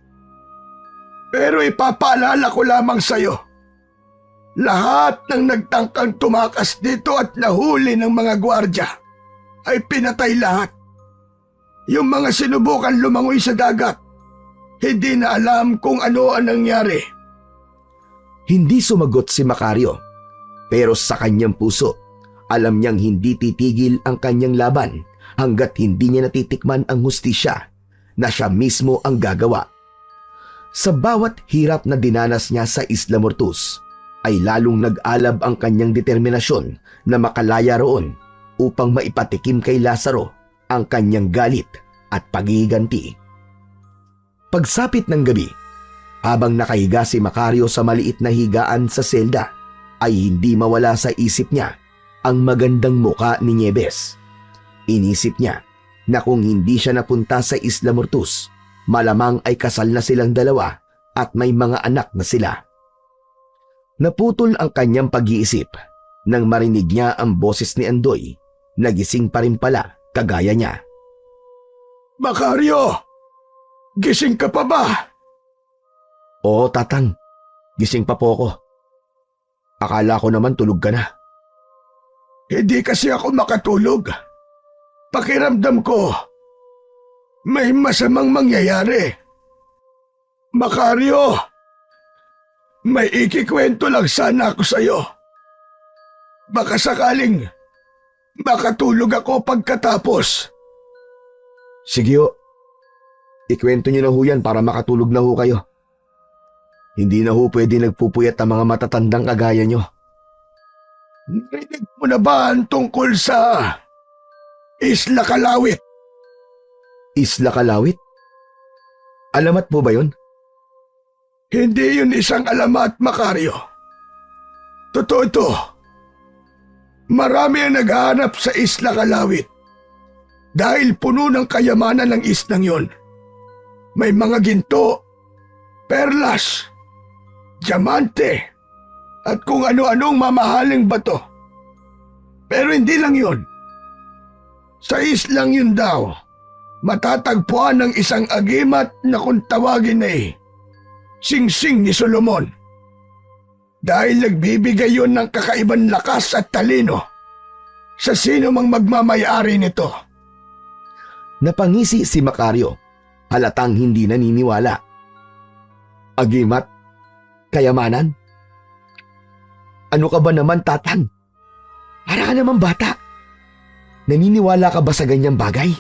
Pero ipapaalala ko lamang sa'yo, lahat ng nagtangkang tumakas dito at nahuli ng mga gwardya ay pinatay lahat. Yung mga sinubukan lumangoy sa dagat, hindi na alam kung ano ang nangyari. Hindi sumagot si Macario, pero sa kanyang puso, alam niyang hindi titigil ang kanyang laban hanggat hindi niya natitikman ang hustisya na siya mismo ang gagawa. Sa bawat hirap na dinanas niya sa Isla Mortus, ay lalong nag-alab ang kanyang determinasyon na makalaya roon upang maipatikim kay Lazaro ang kanyang galit at paghihiganti. Pagsapit ng gabi, habang nakahiga si Macario sa maliit na higaan sa selda, ay hindi mawala sa isip niya ang magandang muka ni Nieves. Inisip niya na kung hindi siya napunta sa Isla Mortus, malamang ay kasal na silang dalawa at may mga anak na sila. Naputol ang kanyang pag-iisip nang marinig niya ang boses ni Andoy. Nagising pa rin pala kagaya niya. Macario! Gising ka pa ba? "Oo, Tatang. Gising pa po ako." Akala ko naman tulog ka na. Hindi kasi ako makatulog. Pakiramdam ko, may masamang mangyayari. Macario, may ikikwento lang sana ako sa'yo. Baka sakaling makatulog ako pagkatapos. Sige ho. Ikwento niyo na ho yan para makatulog na ho kayo. Hindi na ho pwede nagpupuyat ang mga matatandang kagaya nyo. Narinig mo na ba ang tungkol sa Isla Kalawit? Isla Kalawit? Alamat po ba yun? Hindi yun isang alamat, Macario. Totoo ito. Marami ang naghahanap sa Isla Kalawit dahil puno ng kayamanan ng islang yon. May mga ginto, perlas, diamante, at kung ano-anong mamahaling bato. Pero hindi lang yun. Sa islang yun daw, matatagpuan ng isang agimat na kung tawagin ay Singsing ni Solomon. Dahil nagbibigay yun ng kakaibang lakas at talino sa sino mang magmamayari nito. Napangisi si Macario, halatang hindi naniniwala. Agimat? Kayamanan? Ano ka ba naman, Tatang? Para ka naman bata. Naniniwala ka ba sa ganyang bagay?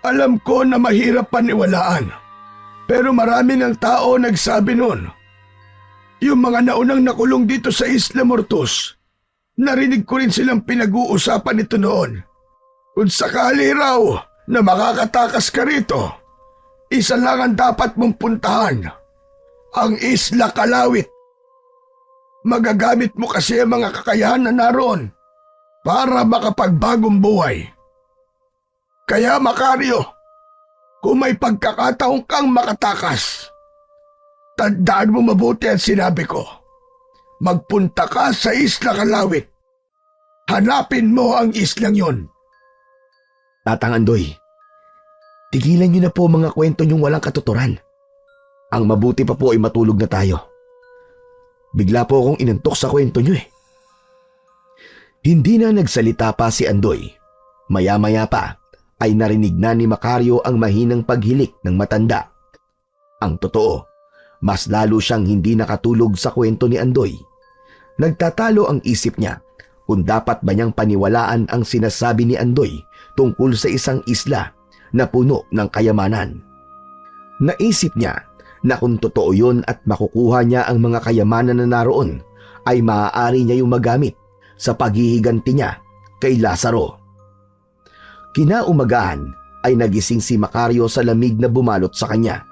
Alam ko na mahirap paniwalaan, pero marami ng tao nagsabi noon. Yung mga naunang nakulong dito sa Isla Mortos, narinig ko rin silang pinag-uusapan ito noon. Kung sakali raw na makakatakas ka rito, isa lang ang dapat mong puntahan, ang Isla Kalawit. Magagamit mo kasi ang mga kakayahan na naroon para makapagbagong buhay. Kaya Macario, kung may pagkakataon kang makatakas, tandaan mo mabuti ang sinabi ko. Magpunta ka sa Isla Kalawit. Hanapin mo ang islang yon. Tatang Andoy, tigilan niyo na po mga kwento niyong walang katuturan. Ang mabuti pa po ay matulog na tayo. Bigla po akong inantok sa kwento niyo eh. Hindi na nagsalita pa si Andoy. Maya-maya pa ay narinig na ni Macario ang mahinang paghilik ng matanda. Ang totoo, mas lalo siyang hindi nakatulog sa kwento ni Andoy. Nagtatalo ang isip niya kung dapat ba niyang paniwalaan ang sinasabi ni Andoy tungkol sa isang isla na puno ng kayamanan. Naisip niya na kung totoo yun at makukuha niya ang mga kayamanan na naroon, ay maaari niya yung magamit sa paghihiganti niya kay Lazaro. Kinaumagahan ay nagising si Macario sa lamig na bumalot sa kanya.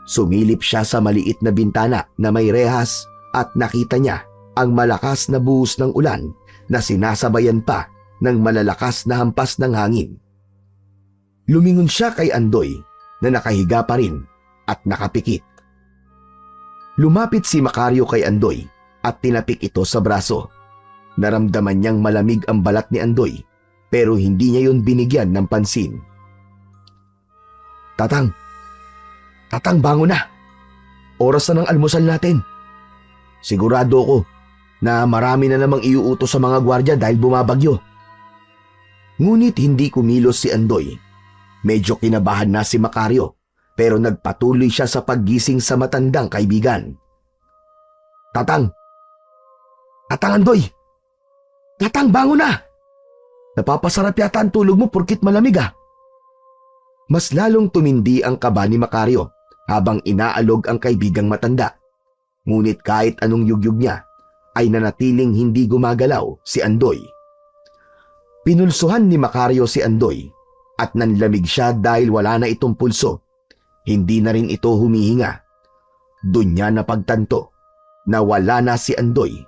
Sumilip siya sa maliit na bintana na may rehas at nakita niya ang malakas na buhos ng ulan na sinasabayan pa ng malalakas na hampas ng hangin. Lumingon siya kay Andoy na nakahiga pa rin at nakapikit. Lumapit si Macario kay Andoy at tinapik ito sa braso. Naramdaman niyang malamig ang balat ni Andoy pero hindi niya yun binigyan ng pansin. Tatang bango na. Oras na ng almusal natin. Sigurado ko na marami na namang iuutos sa mga gwardya dahil bumabagyo. Ngunit hindi kumilos si Andoy. Medyo kinabahan na si Macario pero nagpatuloy siya sa paggising sa matandang kaibigan. Tatang Andoy! Tatang, bango na! Napapasarap yata ang tulog mo porkit malamig ah. Mas lalong tumindi ang kaba ni Macario habang inaalog ang kaibigang matanda. Ngunit kahit anong yugyug niya, ay nanatiling hindi gumagalaw si Andoy. Pinulsuhan ni Macario si Andoy at nanlamig siya dahil wala na itong pulso. Hindi na rin ito humihinga. Doon niya napagtanto na wala na si Andoy.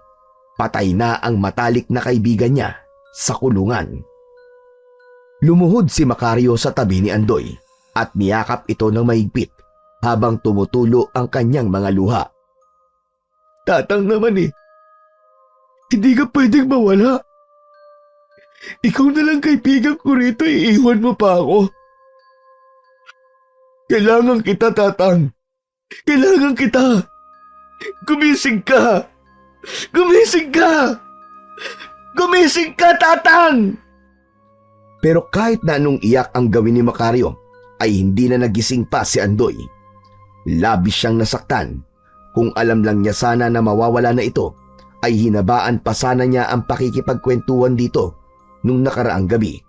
Patay na ang matalik na kaibigan niya sa kulungan. Lumuhod si Macario sa tabi ni Andoy at niyakap ito ng mahigpit habang tumutulo ang kanyang mga luha. Tatang naman eh. Hindi ka pwedeng mawala. Ikaw na lang kaibigan ko rito, iiwan mo pa ako. Kailangan kita, Tatang. Kailangan kita. Gumising ka. Gumising ka! Gumising ka, Tatang! Pero kahit na anong iyak ang gawin ni Macario, ay hindi na nagising pa si Andoy. Labis siyang nasaktan. Kung alam lang niya sana na mawawala na ito, ay hinabaan pa sana niya ang pakikipagkwentuhan dito nung nakaraang gabi.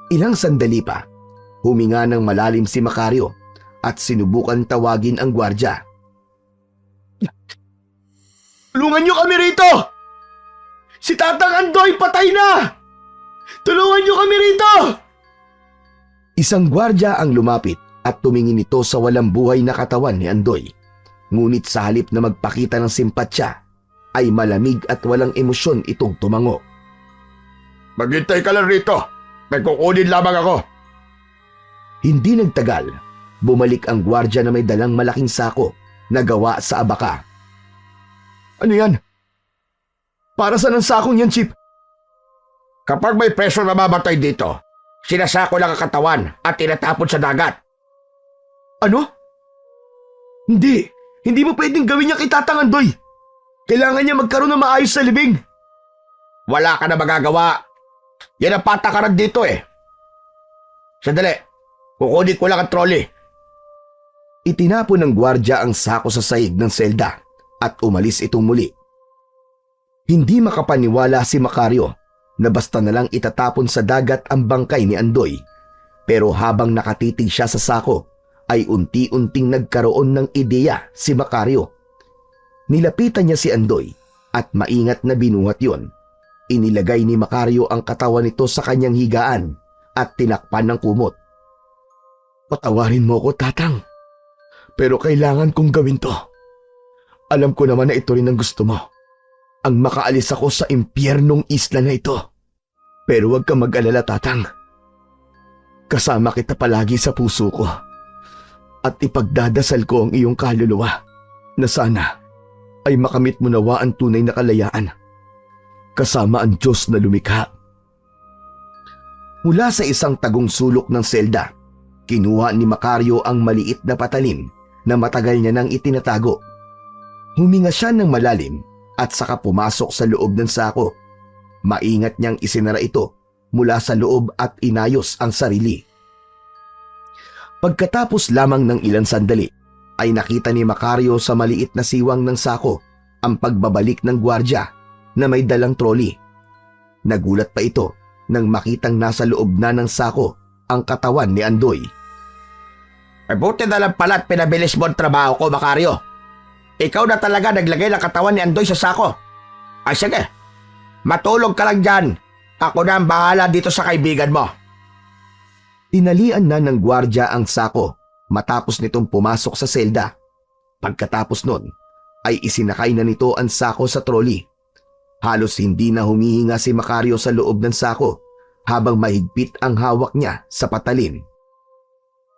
Ilang sandali pa, huminga ng malalim si Macario at sinubukan tawagin ang gwardya. Tulungan niyo kami rito! Si Tatang Andoy patay na! Tulungan niyo kami rito! Isang gwardya ang lumapit at tumingin ito sa walang buhay na katawan ni Andoy. Ngunit sa halip na magpakita ng simpatsya, ay malamig at walang emosyon itong tumango. Maghintay ka lang rito. May kukunin lamang ako. Hindi nagtagal, bumalik ang gwardya na may dalang malaking sako na gawa sa abaka. Ano yan? Para saan ang sakong yan, Chip? Kapag may preso na mamatay dito, sinasako lang ang katawan at tinatapon sa dagat. Ano? Hindi mo pwedeng gawin niya kay Tatang Andoy. Kailangan niya magkaroon ng maayos sa libing. Wala ka na magagawa. Yan ang patakaran dito eh. Sandali, kukunin ko lang ang trolley. Itinapon ng gwardya ang sako sa sahig ng selda at umalis itong muli. Hindi makapaniwala si Macario na basta na lang itatapon sa dagat ang bangkay ni Andoy. Pero habang nakatitig siya sa sako, ay unti-unting nagkaroon ng ideya si Macario. Nilapitan niya si Andoy at maingat na binuhat yon. Inilagay ni Macario ang katawan nito sa kanyang higaan at tinakpan ng kumot. Patawarin mo ko, Tatang. Pero kailangan kong gawin to. Alam ko naman na ito rin ang gusto mo. Ang makaalis ako sa impyernong isla na ito. Pero huwag kang mag-alala, Tatang. Kasama kita palagi sa puso ko. At ipagdadasal ko ang iyong kaluluwa na sana ay makamit mo nawa ang tunay na kalayaan. Kasama ang Diyos na lumikha. Mula sa isang tagong sulok ng selda, kinuha ni Macario ang maliit na patalim na matagal niya nang itinatago. Huminga siya ng malalim at saka pumasok sa loob ng sako. Maingat niyang isinara ito mula sa loob at inayos ang sarili. Pagkatapos lamang ng ilang sandali, ay nakita ni Macario sa maliit na siwang ng sako ang pagbabalik ng gwardya na may dalang trolley. Nagulat pa ito nang makitang nasa loob na ng sako ang katawan ni Andoy. Buti na lang pala at pinabilis mo ang trabaho ko, Macario. Ikaw na talaga naglagay ng katawan ni Andoy sa sako. Ay sige, matulog ka lang dyan. Ako na ang bahala dito sa kaibigan mo. Tinalian na ng gwardya ang sako matapos nitong pumasok sa selda. Pagkatapos nun, ay isinakay na nito ang sako sa trolley. Halos hindi na humihinga si Macario sa loob ng sako habang mahigpit ang hawak niya sa patalim.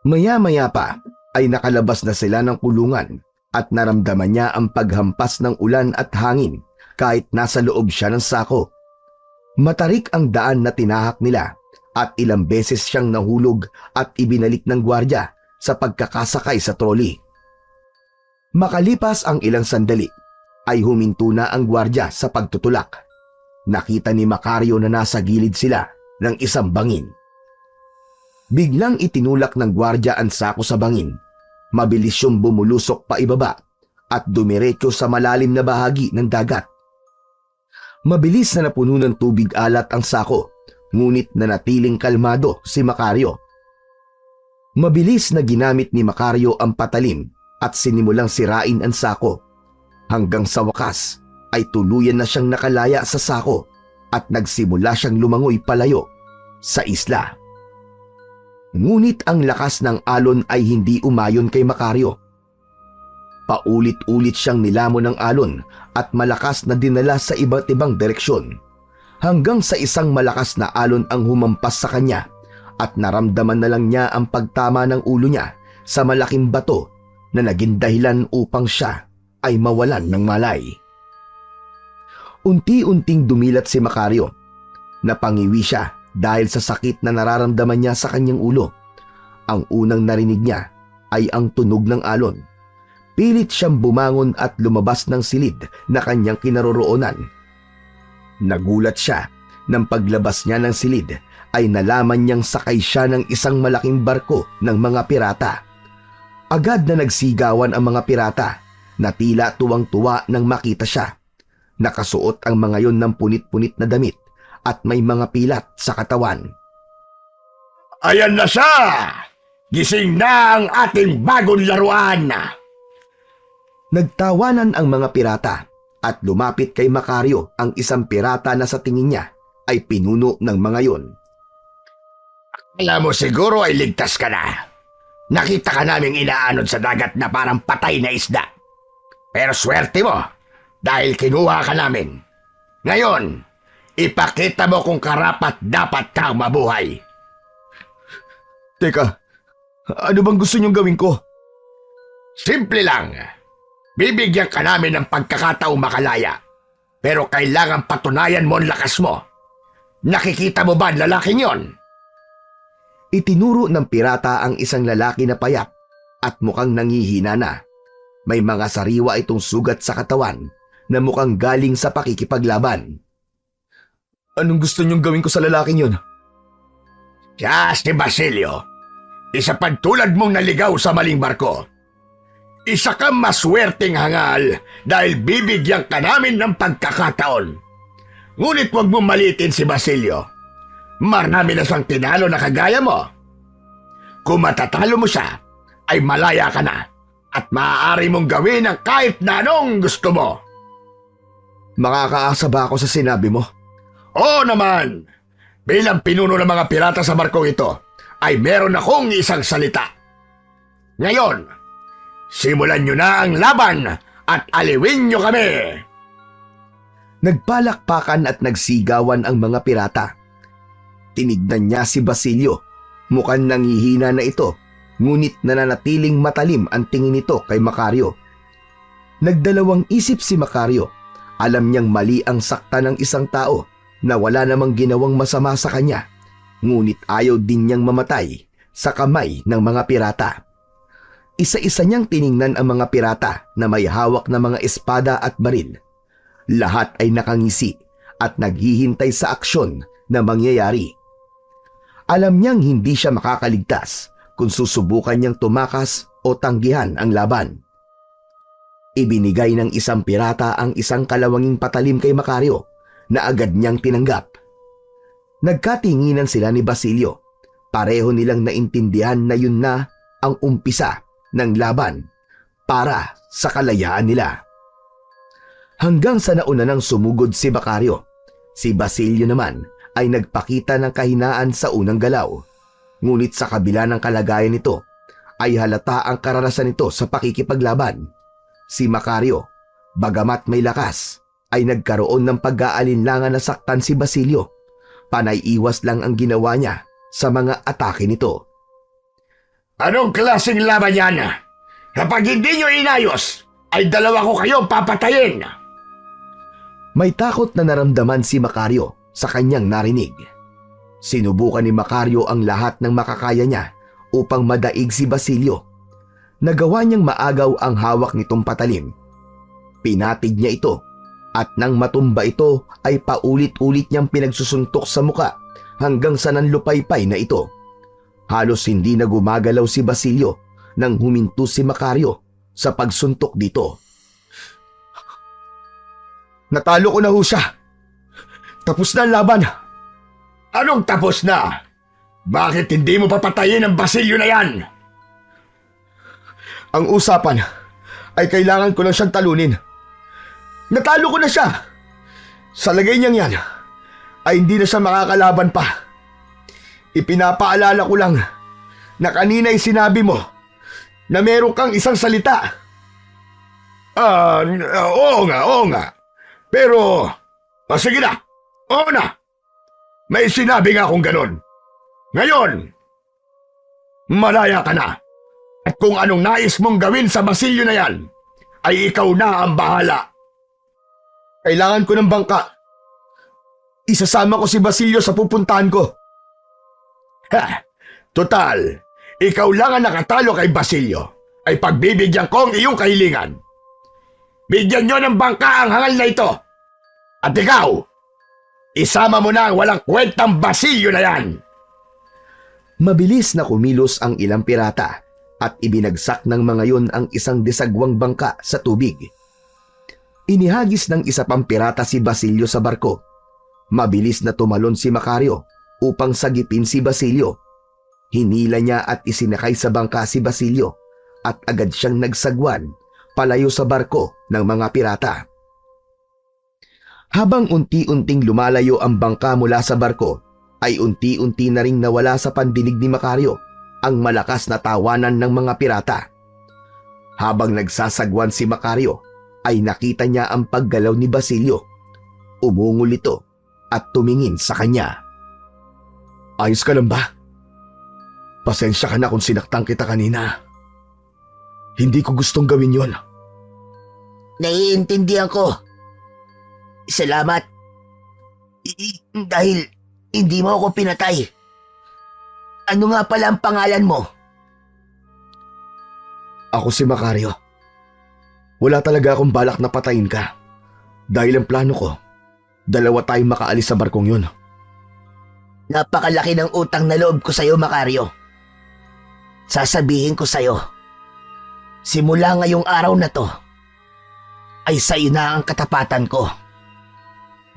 Maya-maya pa ay nakalabas na sila ng kulungan at naramdaman niya ang paghampas ng ulan at hangin kahit nasa loob siya ng sako. Matarik ang daan na tinahak nila at ilang beses siyang nahulog at ibinalik ng gwardya sa pagkakasakay sa trolley. Makalipas ang ilang sandali, ay huminto na ang gwardya sa pagtutulak. Nakita ni Macario na nasa gilid sila ng isang bangin. Biglang itinulak ng gwardya ang sako sa bangin. Mabilis siyang bumulusok pa ibaba at dumiretso sa malalim na bahagi ng dagat. Mabilis na napuno ng tubig alat ang sako, ngunit nanatiling kalmado si Macario. Mabilis na ginamit ni Macario ang patalim at sinimulang sirain ang sako. Hanggang sa wakas ay tuluyan na siyang nakalaya sa sako at nagsimula siyang lumangoy palayo sa isla. Ngunit ang lakas ng alon ay hindi umayon kay Macario. Paulit-ulit siyang nilamon ng alon at malakas na dinala sa iba't ibang direksyon. Hanggang sa isang malakas na alon ang humampas sa kanya at naramdaman na lang niya ang pagtama ng ulo niya sa malaking bato na naging dahilan upang siya ay mawalan ng malay. Unti-unting dumilat si Macario. Napangiwi siya dahil sa sakit na nararamdaman niya sa kanyang ulo. Ang unang narinig niya ay ang tunog ng alon. Pilit siyang bumangon at lumabas ng silid na kanyang kinaroroonan. Nagulat siya nang paglabas niya ng silid ay nalaman niyang sakay siya ng isang malaking barko ng mga pirata. Agad na nagsigawan ang mga pirata na tila tuwang-tuwa nang makita siya. Nakasuot ang mga yon ng punit-punit na damit at may mga pilat sa katawan. Ayan na siya! Gising na ang ating bagong laruan! Nagtawanan ang mga pirata at lumapit kay Macario ang isang pirata na sa tingin niya ay pinuno ng mga yon. Alam mo siguro ay ligtas ka na. Nakita ka naming inaanod sa dagat na parang patay na isda. Pero swerte mo dahil kinuha ka namin. Ngayon, ipakita mo kung karapat dapat kang mabuhay. Teka, ano bang gusto niyong gawin ko? Simple lang. Bibigyan ka namin ng pagkakataong makalaya. Pero kailangan patunayan mo ang lakas mo. Nakikita mo ba ang lalaking yon? Itinuro ng pirata ang isang lalaki na payat at mukhang nangihina na. May mga sariwa itong sugat sa katawan na mukhang galing sa pakikipaglaban. Anong gusto niyong gawin ko sa lalaking yun? Siya si Basilio. Isa pang tulad mong naligaw sa maling barko. Isa kang maswerteng hangal dahil bibigyan ka namin ng pagkakataon. Ngunit huwag mong maliitin si Basilio. Marami na siyang tinalo na kagaya mo. Kung matatalo mo siya, ay malaya ka na at maaari mong gawin ang kahit na anong gusto mo. Makakaasa ba ako sa sinabi mo? Oo naman! Bilang pinuno ng mga pirata sa barkong ito, ay meron akong isang salita. Ngayon, simulan nyo na ang laban at aliwin nyo kami! Nagpalakpakan at nagsigawan ang mga pirata. Tinignan niya si Basilio. Mukhang nangihina na ito, ngunit nananatiling matalim ang tingin nito kay Macario. Nagdalawang isip si Macario. Alam niyang mali ang sakta ng isang tao na wala namang ginawang masama sa kanya, ngunit ayaw din niyang mamatay sa kamay ng mga pirata. Isa-isa niyang tiningnan ang mga pirata na may hawak na mga espada at baril. Lahat ay nakangisi at naghihintay sa aksyon na mangyayari. Alam niyang hindi siya makakaligtas kung susubukan niyang tumakas o tanggihan ang laban. Ibinigay ng isang pirata ang isang kalawanging patalim kay Macario na agad niyang tinanggap. Nagkatinginan sila ni Basilio. Pareho nilang naintindihan na yun na ang umpisa ng laban para sa kalayaan nila. Hanggang sa nauna nang sumugod si Macario, si Basilio naman ay nagpakita ng kahinaan sa unang galaw. Ngunit sa kabila ng kalagayan nito, ay halata ang karanasan nito sa pakikipaglaban. Si Macario, bagamat may lakas, ay nagkaroon ng pag-aalinlangan na saktan si Basilio. Panay-iwas lang ang ginawa niya sa mga atake nito. Anong klaseng laban yan? Kapag hindi nyo inayos, ay dalawa ko kayong papatayin! May takot na naramdaman si Macario sa kanyang narinig. Sinubukan ni Macario ang lahat ng makakaya niya upang madaig si Basilio. Nagawa niyang maagaw ang hawak nitong patalim. Pinatig niya ito at nang matumba ito ay paulit-ulit niyang pinagsusuntok sa muka hanggang sa nanlupaypay na ito. Halos hindi na gumagalaw si Basilio nang huminto si Macario sa pagsuntok dito. Natalo ko na ho siya. Tapos na ang laban. Anong tapos na? Bakit hindi mo papatayin ang Basilio na yan? Ang usapan ay kailangan ko lang siyang talunin. Natalo ko na siya. Sa lagay niyang yan, ay hindi na siya makakalaban pa. Ipinapaalala ko lang na kanina'y sinabi mo na meron kang isang salita. Oo nga. Pero, sige na. Oo na. May sinabi nga akong ganon. Ngayon, malaya ka na. At kung anong nais mong gawin sa Basilio na yan, ay ikaw na ang bahala. Kailangan ko ng bangka. Isasama ko si Basilio sa pupuntahan ko. Total, ikaw lang ang nakatalo kay Basilio. ay pagbibigyan ko ang iyong kahilingan. Bigyan nyo ng bangka ang hangal na ito. At ikaw, isama mo na ang walang kwentang Basilyo na yan. Mabilis na kumilos ang ilang pirata at ibinagsak ng mga yun ang isang disagwang bangka sa tubig. Inihagis ng isa pang pirata si Basilyo sa barko. Mabilis na tumalon si Macario upang sagipin si Basilyo. Hinila niya at isinakay sa bangka si Basilyo at agad siyang nagsagwan palayo sa barko ng mga pirata. Habang unti-unting lumalayo ang bangka mula sa barko, ay unti-unti na ring nawala sa pandinig ni Macario ang malakas na tawanan ng mga pirata. Habang nagsasagwan si Macario, ay nakita niya ang paggalaw ni Basilyo. Umungol ito at tumingin sa kanya. Ayos ka lang ba? Pasensya ka na kung sinaktan kita kanina. Hindi ko gustong gawin yon. Naiintindihan ko. Salamat. Dahil hindi mo ako pinatay. Ano nga pala ang pangalan mo? Ako si Macario. Wala talaga akong balak na patayin ka. Dahil ang plano ko, dalawa tayong makaalis sa barkong yun. Napakalaki ng utang na loob ko sa'yo, Macario. Sasabihin ko sa'yo, simula ngayong araw na to, ay sa'yo na ang katapatan ko.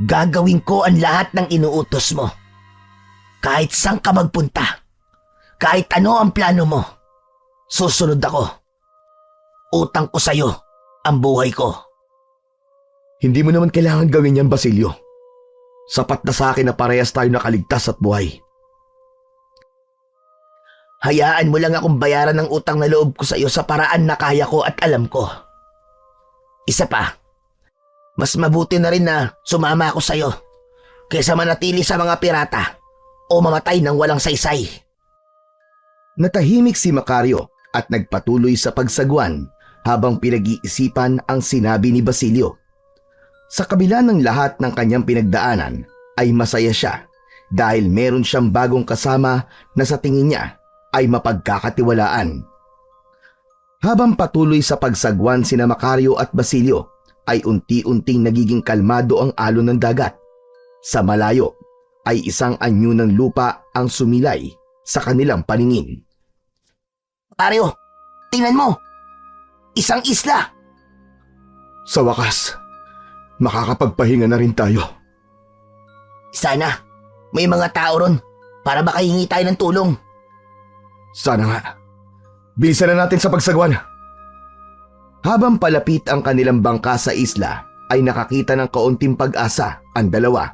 Gagawin ko ang lahat ng inuutos mo. Kahit saan ka magpunta, kahit ano ang plano mo, susunod ako. Utang ko sa'yo ang buhay ko. Hindi mo naman kailangan gawin yan, Basilyo. Sapat na sa akin na parehas tayo nakaligtas at buhay. Hayaan mo lang akong bayaran ng utang na loob ko sa iyo sa paraan na kaya ko at alam ko. Isa pa, mas mabuti na rin na sumama ako sa iyo kaysa manatili sa mga pirata o mamatay ng walang saysay. Natahimik si Macario at nagpatuloy sa pagsagwan habang pinag-iisipan ang sinabi ni Basilyo. Sa kabila ng lahat ng kanyang pinagdaanan ay masaya siya dahil meron siyang bagong kasama na sa tingin niya ay mapagkakatiwalaan. Habang patuloy sa pagsagwan sina Macario at Basilyo ay unti-unting nagiging kalmado ang alon ng dagat. Sa malayo ay isang anyo ng lupa ang sumilay sa kanilang paningin. Macario, tingnan mo! Isang isla! Sa wakas, makakapagpahinga na rin tayo. Sana may mga tao ron para makahingi tayo ng tulong. Sana nga. Bilisan na natin sa pagsagwan. Habang palapit ang kanilang bangka sa isla, ay nakakita ng kaunting pag-asa ang dalawa.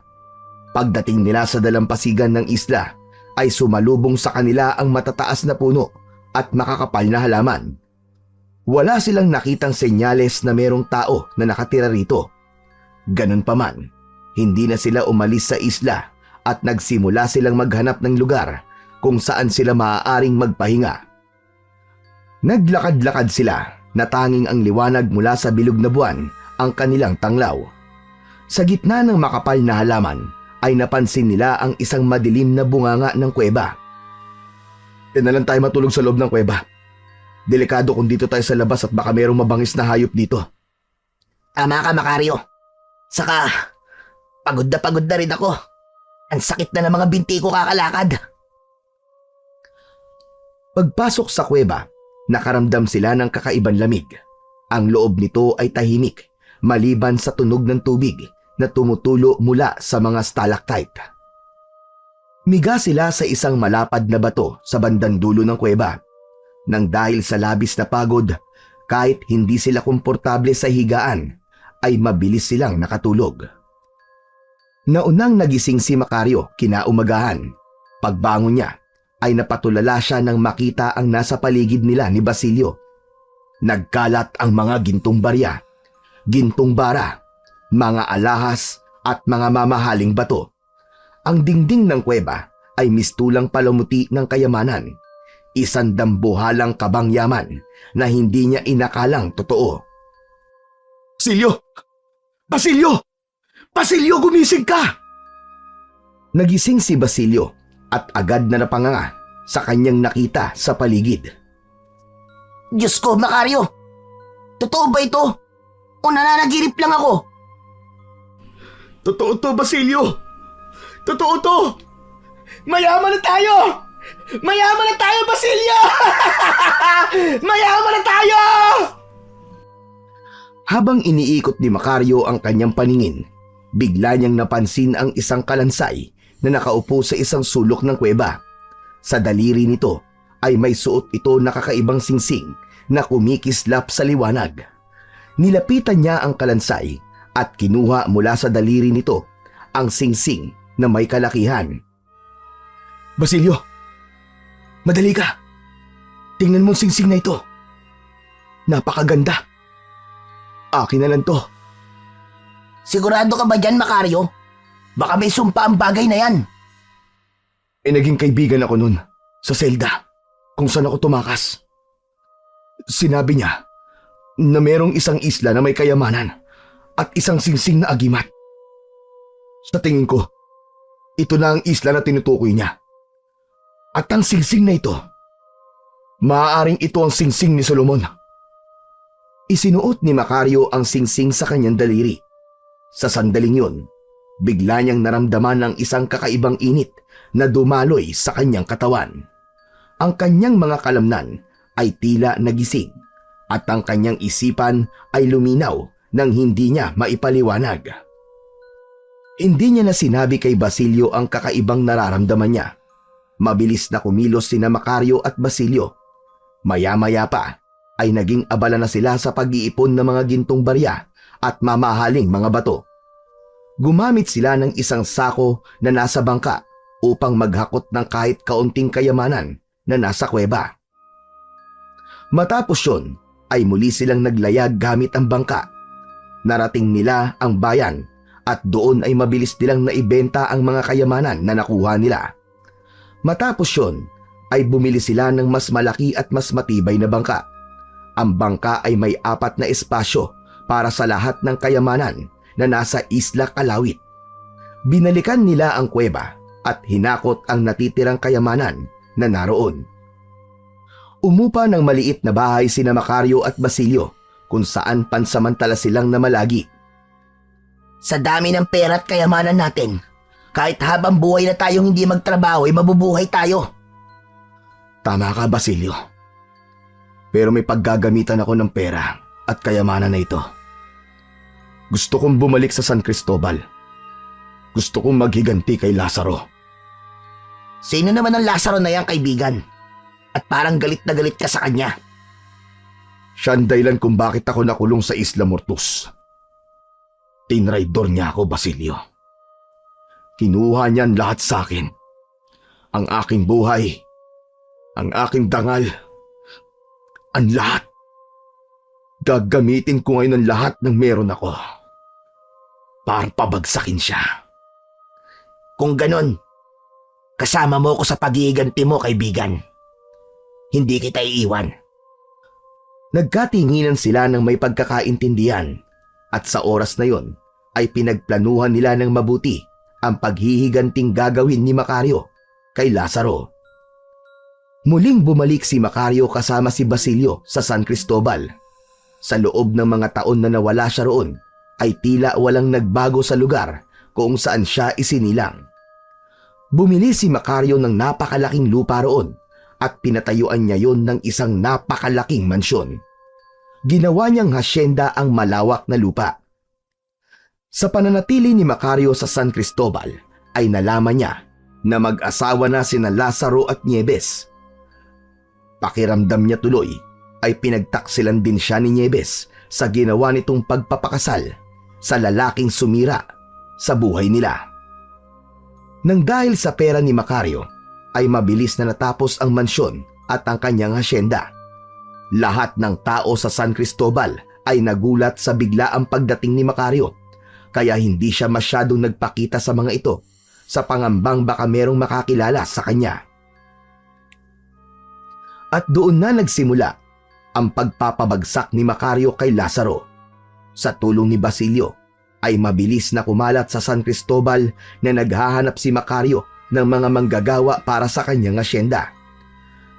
Pagdating nila sa dalampasigan ng isla, ay sumalubong sa kanila ang matataas na puno at makakapal na halaman. Wala silang nakitang senyales na merong tao na nakatira rito. Ganun pa man, hindi na sila umalis sa isla at nagsimula silang maghanap ng lugar kung saan sila maaaring magpahinga. Naglakad-lakad sila na tanging ang liwanag mula sa bilog na buwan ang kanilang tanglaw. Sa gitna ng makapal na halaman ay napansin nila ang isang madilim na bunganga ng kuweba. Diyan na lang tayo matulog sa loob ng kuweba. Delikado kung dito tayo sa labas at baka mayroong mabangis na hayop dito. Tama ka, Macario. Saka, pagod na rin ako. Ang sakit na ng mga binti ko kakalakad. Pagpasok sa kuweba, nakaramdam sila ng kakaibang lamig. Ang loob nito ay tahimik, maliban sa tunog ng tubig na tumutulo mula sa mga stalactite. Miga sila sa isang malapad na bato sa bandang dulo ng kuweba. Nang dahil sa labis na pagod, kahit hindi sila komportable sa higaan, ay mabilis silang nakatulog. Naunang nagising si Macario kinaumagahan. Pagbangon niya, ay napatulala siya nang makita ang nasa paligid nila ni Basilyo. Nagkalat ang mga gintong barya, gintong bara, mga alahas at mga mamahaling bato. Ang dingding ng kuweba ay mistulang palamuti ng kayamanan, isang dambuhalang kabangyaman na hindi niya inakalang totoo. Basilyo! Basilyo! Basilyo, gumising ka! Nagising si Basilyo at agad na napanganga sa kanyang nakita sa paligid. Diyos ko, Macario! Totoo ba ito? O nananaginip lang ako? Totoo to, Basilio! Totoo to! Mayaman na tayo! Mayaman na tayo, Basilio! Mayaman na tayo! Habang iniikot ni Macario ang kanyang paningin, bigla niyang napansin ang isang kalansay na nakaupo sa isang sulok ng kuweba. Sa daliri nito ay may suot ito na kakaibang singsing na kumikislap sa liwanag. Nilapitan niya ang kalansay at kinuha mula sa daliri nito ang singsing na may kalakihan. Basilio, madali ka. Tingnan mo ang singsing na ito. Napakaganda. Akin na lang to. Sigurado ka ba dyan, Macario? Baka may sumpa ang bagay na yan. Naging kaibigan ako nun sa selda kung saan ako tumakas. Sinabi niya na merong isang isla na may kayamanan at isang singsing na agimat. Sa tingin ko, ito na ang isla na tinutukoy niya. At ang singsing na ito, maaaring ito ang singsing ni Solomon. Isinuot ni Macario ang singsing sa kanyang daliri. Sa sandaling yun, bigla niyang naramdaman ang isang kakaibang init na dumaloy sa kanyang katawan. Ang kanyang mga kalamnan ay tila nagising at ang kanyang isipan ay luminaw nang hindi niya maipaliwanag. Hindi niya na sinabi kay Basilio ang kakaibang nararamdaman niya. Mabilis na kumilos sina Macario at Basilio. Maya-maya pa ay naging abala na sila sa pag-iipon ng mga gintong barya at mamahaling mga bato. Gumamit sila ng isang sako na nasa bangka upang maghakot ng kahit kaunting kayamanan na nasa kuweba. Matapos yun ay muli silang naglayag gamit ang bangka. Narating nila ang bayan at doon ay mabilis nilang naibenta ang mga kayamanan na nakuha nila. Matapos yun ay bumili sila ng mas malaki at mas matibay na bangka. Ang bangka ay may 4 na espasyo para sa lahat ng kayamanan na nasa Isla Kalawit. Binalikan nila ang kuweba at hinakot ang natitirang kayamanan na naroon. Umupa ng maliit na bahay sina Macario at Basilio kung saan pansamantala silang namalagi. Sa dami ng pera at kayamanan natin, kahit habang buhay na tayong hindi magtrabaho ay mabubuhay tayo. Tama ka, Basilio. Pero may paggagamitan ako ng pera at kayamanan na ito. Gusto kong bumalik sa San Cristobal. Gusto kong maghiganti kay Lazaro. Sino naman ang Lazaro na yan, kaibigan? At parang galit na galit ka sa kanya. Siya ang dahilan kung bakit ako nakulong sa Isla Mortus. Tinraidor niya ako, Basilio. Kinuha niyan lahat sa akin. Ang aking buhay, ang aking dangal, ang lahat. Gagamitin ko ngayon ang lahat ng meron ako para pabagsakin siya. Kung ganon, kasama mo ko sa pag-iiganti mo, kaibigan. Hindi kita iiwan. Nagkatinginan sila ng may pagkakaintindihan at sa oras na yon ay pinagplanuhan nila ng mabuti ang paghihiganting gagawin ni Macario kay Lazaro. Muling bumalik si Macario kasama si Basilio sa San Cristobal. Sa loob ng mga taon na nawala siya roon, ay tila walang nagbago sa lugar kung saan siya isinilang. Bumili si Macario ng napakalaking lupa roon at pinatayuan niya yon ng isang napakalaking mansyon. Ginawa niyang hasyenda ang malawak na lupa. Sa pananatili ni Macario sa San Cristobal ay nalaman niya na mag-asawa na sina Lazaro at Nieves. Pakiramdam niya tuloy ay pinagtaksilan din siya ni Nieves sa ginawa nitong pagpapakasal sa lalaking sumira sa buhay nila. Nang dahil sa pera ni Macario ay mabilis na natapos ang mansyon at ang kanyang hasyenda. Lahat ng tao sa San Cristobal ay nagulat sa biglaang pagdating ni Macario, kaya hindi siya masyadong nagpakita sa mga ito sa pangambang baka merong makakilala sa kanya. At doon na nagsimula ang pagpapabagsak ni Macario kay Lazaro. Sa tulong ni Basilio ay mabilis na kumalat sa San Cristobal na naghahanap si Macario ng mga manggagawa para sa kanyang asyenda.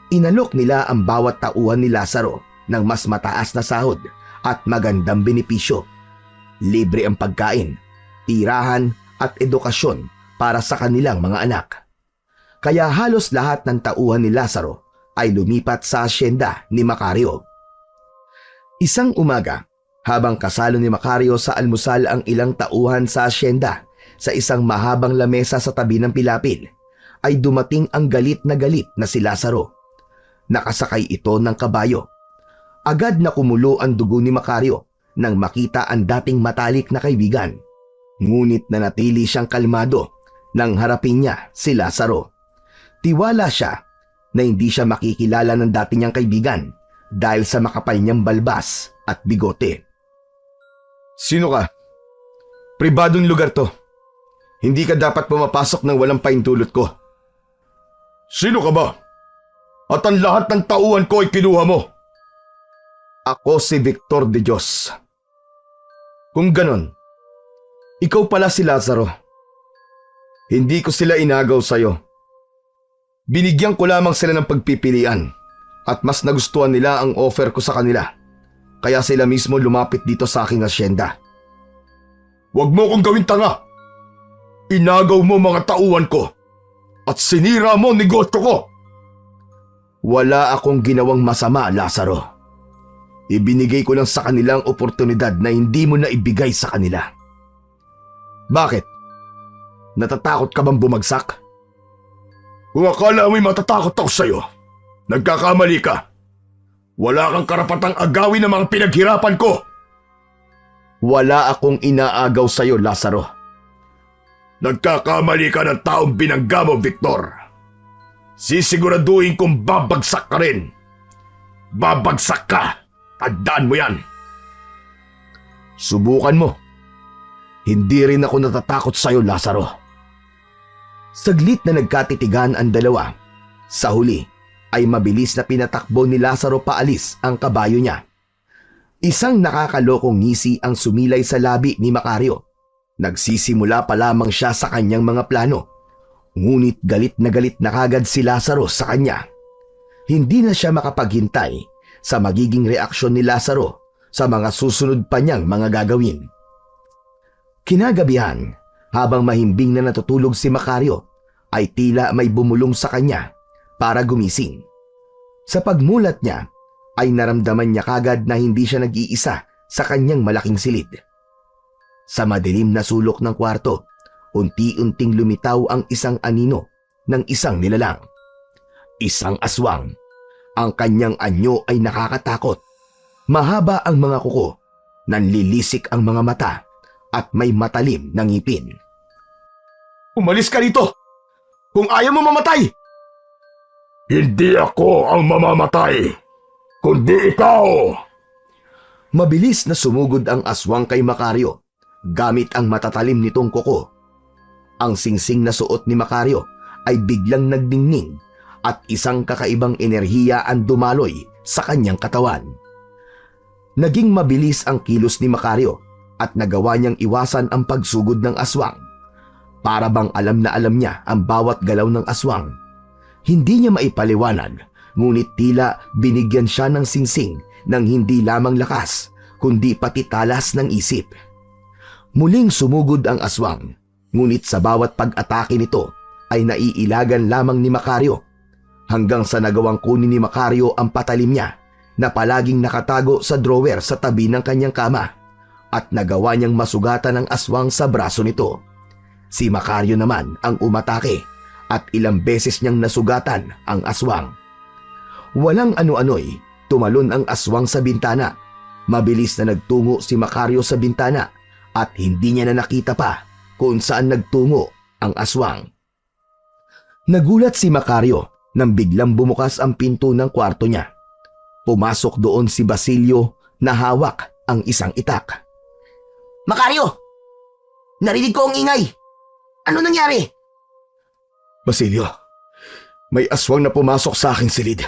Inalok nila ang bawat tauhan ni Lazaro ng mas mataas na sahod at magandang benepisyo. Libre ang pagkain, tirahan at edukasyon para sa kanilang mga anak. Kaya halos lahat ng tauhan ni Lazaro ay lumipat sa asyenda ni Macario. Isang umaga, habang kasalo ni Macario sa almusal ang ilang tauhan sa asyenda sa isang mahabang lamesa sa tabi ng pilapil, ay dumating ang galit na si Lazaro. Nakasakay ito ng kabayo. Agad na kumulo ang dugo ni Macario nang makita ang dating matalik na kaibigan. Ngunit nanatili siyang kalmado nang harapin niya si Lazaro. Tiwala siya na hindi siya makikilala ng dati niyang kaibigan dahil sa makapal niyang balbas at bigote. Sino ka? Pribadong lugar to. Hindi ka dapat pumapasok ng walang paintulot ko. Sino ka ba? At ang lahat ng tauhan ko ay kinuha mo. Ako si Victor de Dios. Kung ganon, ikaw pala si Lazaro. Hindi ko sila inagaw sa'yo. Binigyan ko lamang sila ng pagpipilian at mas nagustuhan nila ang offer ko sa kanila. Kaya sila mismo lumapit dito sa aking asyenda. Huwag mo kong gawin tanga. Inagaw mo mga tauhan ko at sinira mo ang negosyo ko. Wala akong ginawang masama, Lazaro. Ibinigay ko lang sa kanilang oportunidad na hindi mo na ibigay sa kanila. Bakit? Natatakot ka bang bumagsak? Kung akala mo'y matatakot ako sa'yo, nagkakamali ka. Wala kang karapatang agawin ang mga pinaghirapan ko. Wala akong inaagaw sa'yo, Lazaro. Nagkakamali ka ng taong binangga mo, Victor. Sisiguraduhin kong babagsak ka rin. Babagsak ka. Tandaan mo yan. Subukan mo. Hindi rin ako natatakot sa'yo, Lazaro. Saglit na nagkatitigan ang dalawa. Sa huli ay mabilis na pinatakbo ni Lazaro paalis ang kabayo niya. Isang nakakalokong ngisi ang sumilay sa labi ni Macario. Nagsisimula pa lamang siya sa kanyang mga plano. Ngunit galit na kagad si Lazaro sa kanya. Hindi na siya makapaghintay sa magiging reaksyon ni Lazaro sa mga susunod pa niyang mga gagawin. Kinagabihan, habang mahimbing na natutulog si Macario, ay tila may bumulong sa kanya para gumising. Sa pagmulat niya, ay naramdaman niya kagad na hindi siya nag-iisa sa kanyang malaking silid. Sa madilim na sulok ng kwarto, unti-unting lumitaw ang isang anino ng isang nilalang. Isang aswang. Ang kanyang anyo ay nakakatakot. Mahaba ang mga kuko, nanlilisik ang mga mata, at may matalim na ngipin. Umalis ka rito! Kung ayaw mo mamatay! Hindi ako ang mamamatay, kundi ikaw! Mabilis na sumugod ang aswang kay Macario, gamit ang matatalim nitong kuko. Ang singsing na suot ni Macario ay biglang nagdingning at isang kakaibang enerhiya ang dumaloy sa kanyang katawan. Naging mabilis ang kilos ni Macario at nagawa niyang iwasan ang pagsugod ng aswang. Para bang alam na alam niya ang bawat galaw ng aswang. Hindi niya maipaliwanag, ngunit tila binigyan siya ng singsing ng hindi lamang lakas, kundi pati talas ng isip. Muling sumugod ang aswang, ngunit sa bawat pag-atake nito ay naiilagan lamang ni Macario, hanggang sa nagawang kunin ni Macario ang patalim niya na palaging nakatago sa drawer sa tabi ng kanyang kama, at nagawa niyang masugatan ang aswang sa braso nito. Si Macario naman ang umatake at ilang beses niyang nasugatan ang aswang. Walang ano-ano'y tumalon ang aswang sa bintana. Mabilis na nagtungo si Macario sa bintana at hindi niya na nakita pa kung saan nagtungo ang aswang. Nagulat si Macario nang biglang bumukas ang pinto ng kwarto niya. Pumasok doon si Basilio na hawak ang isang itak. Macario! Narinig ko ang ingay! Ano nangyari? Basilio, may aswang na pumasok sa aking silid.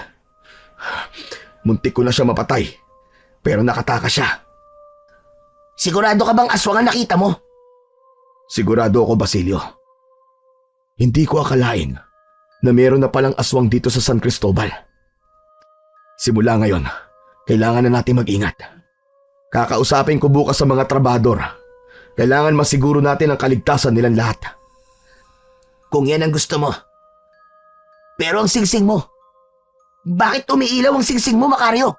Muntik ko na siya mapatay, pero nakatakas siya. Sigurado ka bang aswang ang nakita mo? Sigurado ako, Basilio. Hindi ko akalain na meron na palang aswang dito sa San Cristobal. Simula ngayon, Kailangan na natin mag-ingat. Kakausapin ko bukas sa mga trabahador. Kailangan masiguro natin ang kaligtasan nilang lahat. Kung yan ang gusto mo. Pero ang singsing mo. Bakit umiilaw ang singsing mo, Macario?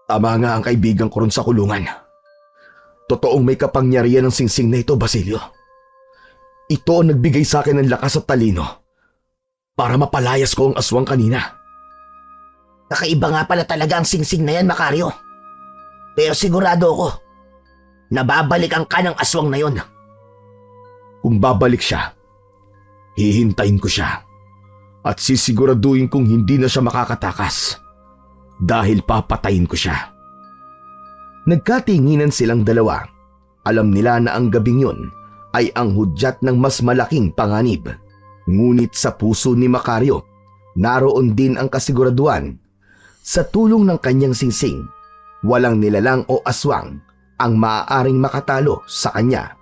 Tama nga ang kaibigan ko ron sa kulungan. Totoong may kapangyarihan ng singsing na ito, Basilio. Ito ang nagbigay sa akin ng lakas at talino para mapalayas ko ang aswang kanina. Kakaiba nga pala talaga ang singsing na yan, Macario. Pero sigurado ako, nababalik ang kanang aswang na yon. Kung babalik siya, hihintayin ko siya at sisiguraduhin kong hindi na siya makakatakas dahil papatayin ko siya. Nagkatinginan silang dalawa. Alam nila na ang gabing yun ay ang hudyat ng mas malaking panganib. Ngunit sa puso ni Macario, naroon din ang kasiguraduhan. Sa tulong ng kanyang singsing, walang nilalang o aswang ang maaaring makatalo sa kanya.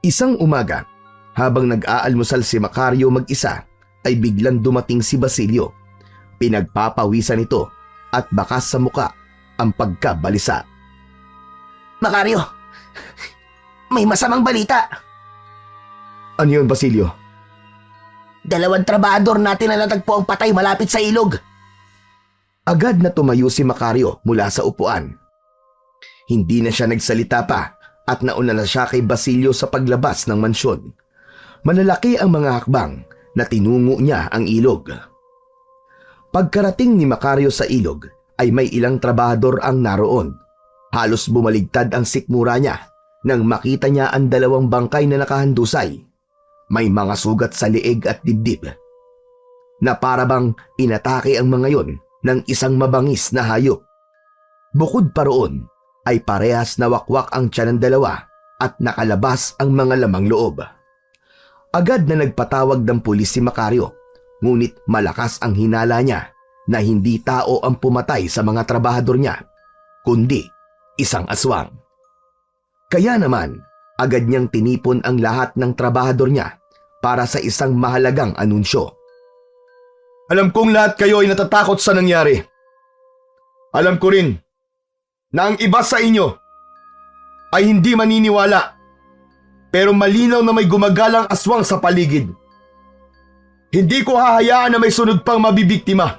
Isang umaga, habang nag-aalmusal si Macario mag-isa, ay biglang dumating si Basilio. Pinagpapawisan ito at bakas sa muka ang pagkabalisa. Macario, may masamang balita. Ano yun, Basilio? 2 trabahador natin na natagpo ang patay malapit sa ilog. Agad na tumayo si Macario mula sa upuan. Hindi na siya nagsalita pa at nauna na siya kay Basilio sa paglabas ng mansyon. Malalaki ang mga hakbang na tinungo niya ang ilog. Pagkarating ni Macario sa ilog ay may ilang trabahador ang naroon. Halos bumaligtad ang sikmura niya nang makita niya ang 2 bangkay na nakahandusay. May mga sugat sa leeg at dibdib. Na parabang inatake ang mga yon ng isang mabangis na hayop. Bukod pa roon ay parehas na wakwak ang tiyan ng 2 at nakalabas ang mga lamang loob. Agad na nagpatawag ng pulis si Macario, ngunit malakas ang hinala niya na hindi tao ang pumatay sa mga trabahador niya, kundi isang aswang. Kaya naman, agad niyang tinipon ang lahat ng trabahador niya para sa isang mahalagang anunsyo. Alam kong lahat kayo ay natatakot sa nangyari. Alam ko rin na ang iba sa inyo ay hindi maniniwala, pero malinaw na may gumagalang aswang sa paligid. Hindi ko hahayaan na may sunod pang mabibiktima.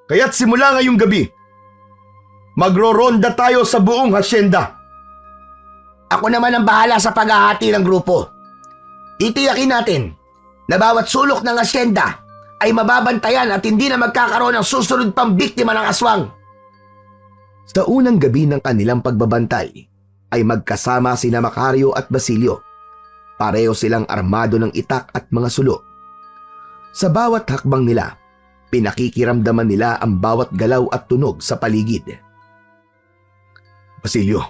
Kaya't simula ngayong gabi, magro-ronda tayo sa buong hasyenda. Ako naman ang bahala sa paghahati ng grupo. Itiyakin natin na bawat sulok ng asyenda ay mababantayan at hindi na magkakaroon ng susunod pang biktima ng aswang. Sa unang gabi ng kanilang pagbabantay, ay magkasama sina Macario at Basilio. Pareho silang armado ng itak at mga sulo. Sa bawat hakbang nila, pinakikiramdaman nila ang bawat galaw at tunog sa paligid. Basilio,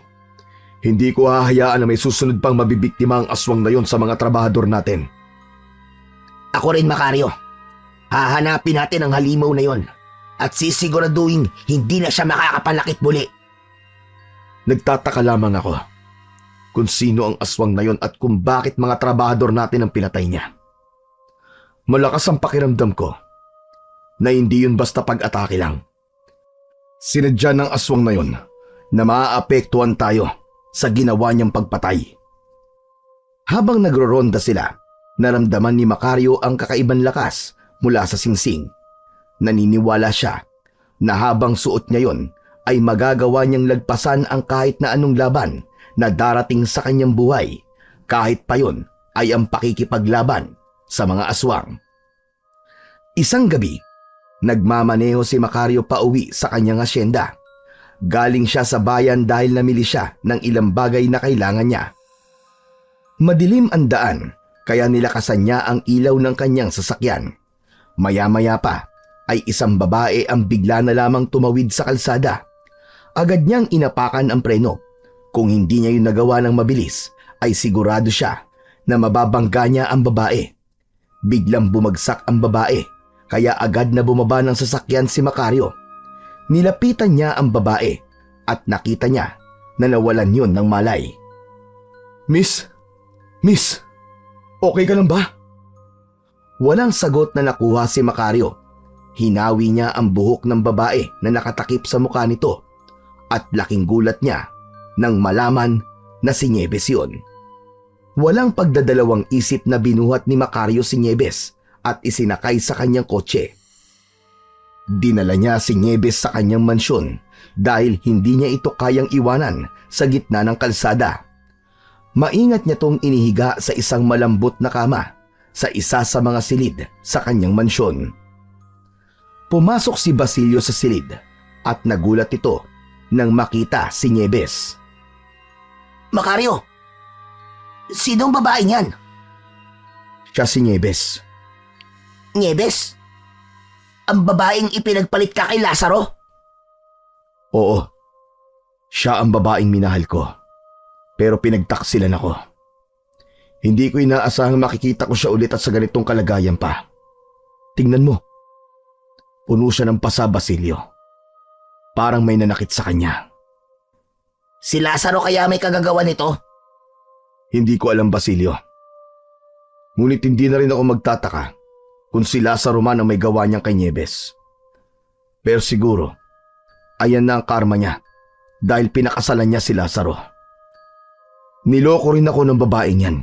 hindi ko hahayaan na may susunod pang mabibiktima ang aswang na yon sa mga trabahador natin. Ako rin, Macario. Hahanapin natin ang halimaw na yon at sisiguraduhin hindi na siya makakapanakit muli. Nagtataka lamang ako kung sino ang aswang na yon at kung bakit mga trabahador natin ang pinatay niya. Malakas ang pakiramdam ko na hindi yun basta pag-atake lang. Sinadya ng aswang na yon na maaapektuhan tayo sa ginawa niyang pagpatay. Habang nagro-ronda sila, naramdaman ni Macario ang kakaibang lakas mula sa singsing. Naniniwala siya na habang suot niya yon ay magagawa niyang lagpasan ang kahit na anong laban na darating sa kanyang buhay, kahit pa yon ay ang pakikipaglaban sa mga aswang. Isang gabi, nagmamaneho si Macario pauwi sa kanyang asyenda. Galing siya sa bayan dahil namili siya ng ilang bagay na kailangan niya. Madilim ang daan, kaya nilakasan niya ang ilaw ng kanyang sasakyan. Maya-maya pa ay isang babae ang bigla na lamang tumawid sa kalsada. Agad niyang inapakan ang preno. Kung hindi niya yun nagawa ng mabilis, ay sigurado siya na mababangga niya ang babae. Biglang bumagsak ang babae, kaya agad na bumaba ng sasakyan si Macario. Nilapitan niya ang babae at nakita niya na nawalan yun ng malay. Miss, okay ka lang ba? Walang sagot na nakuha si Macario. Hinawi niya ang buhok ng babae na nakatakip sa mukha nito at laking gulat niya nang malaman na si Nieves yun. Walang pagdadalawang isip na binuhat ni Macario si Nieves at isinakay sa kanyang kotse. Dinala niya si Nieves sa kanyang mansyon dahil hindi niya ito kayang iwanan sa gitna ng kalsada. Maingat niya tong inihiga sa isang malambot na kama sa isa sa mga silid sa kanyang mansyon. Pumasok si Basilio sa silid at nagulat ito nang makita si Nieves. Macario, sinong babae niyan? Siya si Nieves. Nieves? Ang babaeng ipinagpalit ka kay Lazaro? Oo, siya ang babaeng minahal ko. Pero pinagtaksilan ako. Hindi ko inaasahang makikita ko siya ulit at sa ganitong kalagayan pa. Tingnan mo. Puno siya ng pasa, Basilio. Parang may nanakit sa kanya. Si Lazaro kaya may kagagawa nito? Hindi ko alam, Basilio. Ngunit hindi na rin ako magtataka kung si Lazaro man ang may gawa niyang kay Nieves. Pero siguro, ayan na ang karma niya dahil pinakasalan niya si Lazaro. Niloko rin ako ng babaeng yan.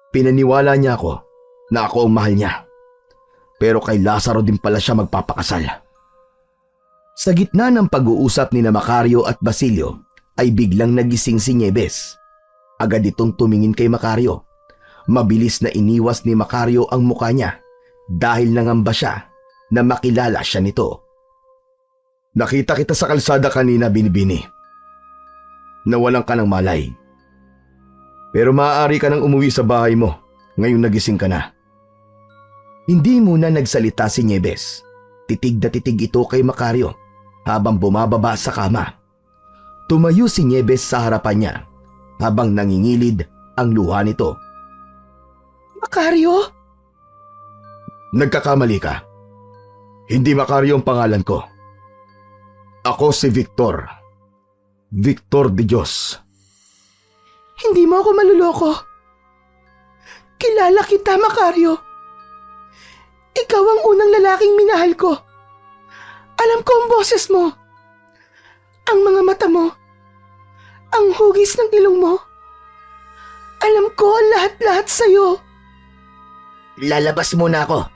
Pinaniwala niya ako na ako ang mahal niya. Pero kay Lazaro din pala siya magpapakasal. Sa gitna ng pag-uusap ni Macario at Basilio ay biglang nagising si Nieves. Agad itong tumingin kay Macario. Mabilis na iniwas ni Macario ang mukha niya dahil nangamba siya na makilala siya nito. Nakita kita sa kalsada kanina, Binibini. Nawalan ka ng malay. Pero maaari ka nang umuwi sa bahay mo ngayong nagising ka na. Hindi muna nagsalita si Nieves. Titig na titig ito kay Macario habang bumababa sa kama. Tumayo si Nieves sa harapan niya habang nangingilid ang luha nito. Macario? Nagkakamali ka. Hindi Macario ang pangalan ko. Ako si Victor. Victor de Dios. Hindi mo ako maluloko. Kilala kita, Macario. Ikaw ang unang lalaking minahal ko. Alam ko ang boses mo. Ang mga mata mo. Ang hugis ng ilong mo. Alam ko ang lahat-lahat sa'yo. Lalabas muna ako.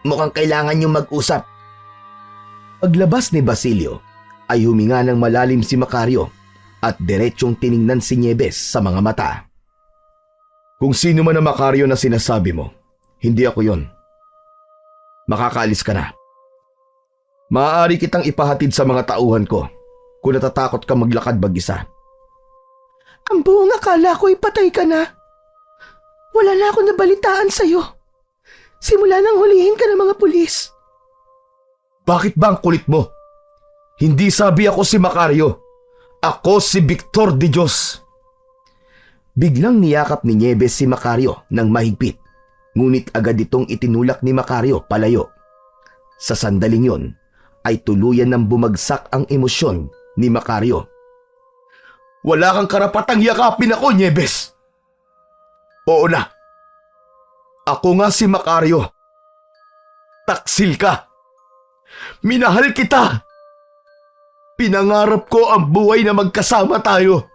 Mukhang kailangan yung mag-usap. Paglabas ni Basilio ay huminga ng malalim si Macario at diretsyong tiningnan si Nieves sa mga mata. Kung sino man ang Macario na sinasabi mo, hindi ako yon. Makakaalis ka na. Maaari kitang ipahatid sa mga tauhan ko kung natatakot ka maglakad mag-isa. Ang buong akala ko ipatay ka na. Wala na akong nabalitaan sa'yo. Simula nang hulihin ka ng mga pulis. Bakit ba ang kulit mo? Hindi sabi ako si Macario. Ako si Victor de Dios. Biglang niyakap ni Nieves si Macario ng mahigpit. Ngunit agad itong itinulak ni Macario palayo. Sa sandaling yon ay tuluyan ng bumagsak ang emosyon ni Macario. Wala kang karapatang yakapin ako, Nieves. Oo na. Ako nga si Macario. Taksil ka. Minahal kita. Pinangarap ko ang buhay na magkasama tayo.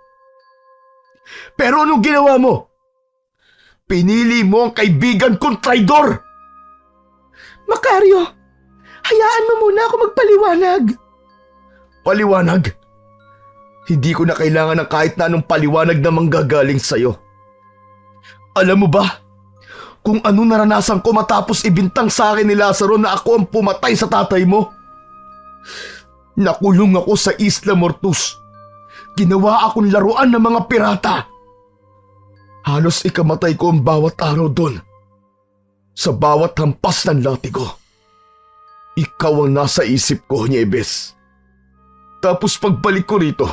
Pero anong ginawa mo? Pinili mo ang kaibigan kong traidor. Macario, hayaan mo muna ako magpaliwanag. Paliwanag? Hindi ko na kailangan ng kahit na anong paliwanag na manggagaling sa'yo. Alam mo ba kung anong naranasan ko matapos ibintang sa akin ni Lazaro na ako ang pumatay sa tatay mo? Nakulong ako sa Isla Mortus. Ginawa akong laruan ng mga pirata. Halos ikamatay ko ang bawat araw doon. Sa bawat hampas ng latigo. Ikaw ang nasa isip ko, Nieves. Tapos pagbalik ko rito,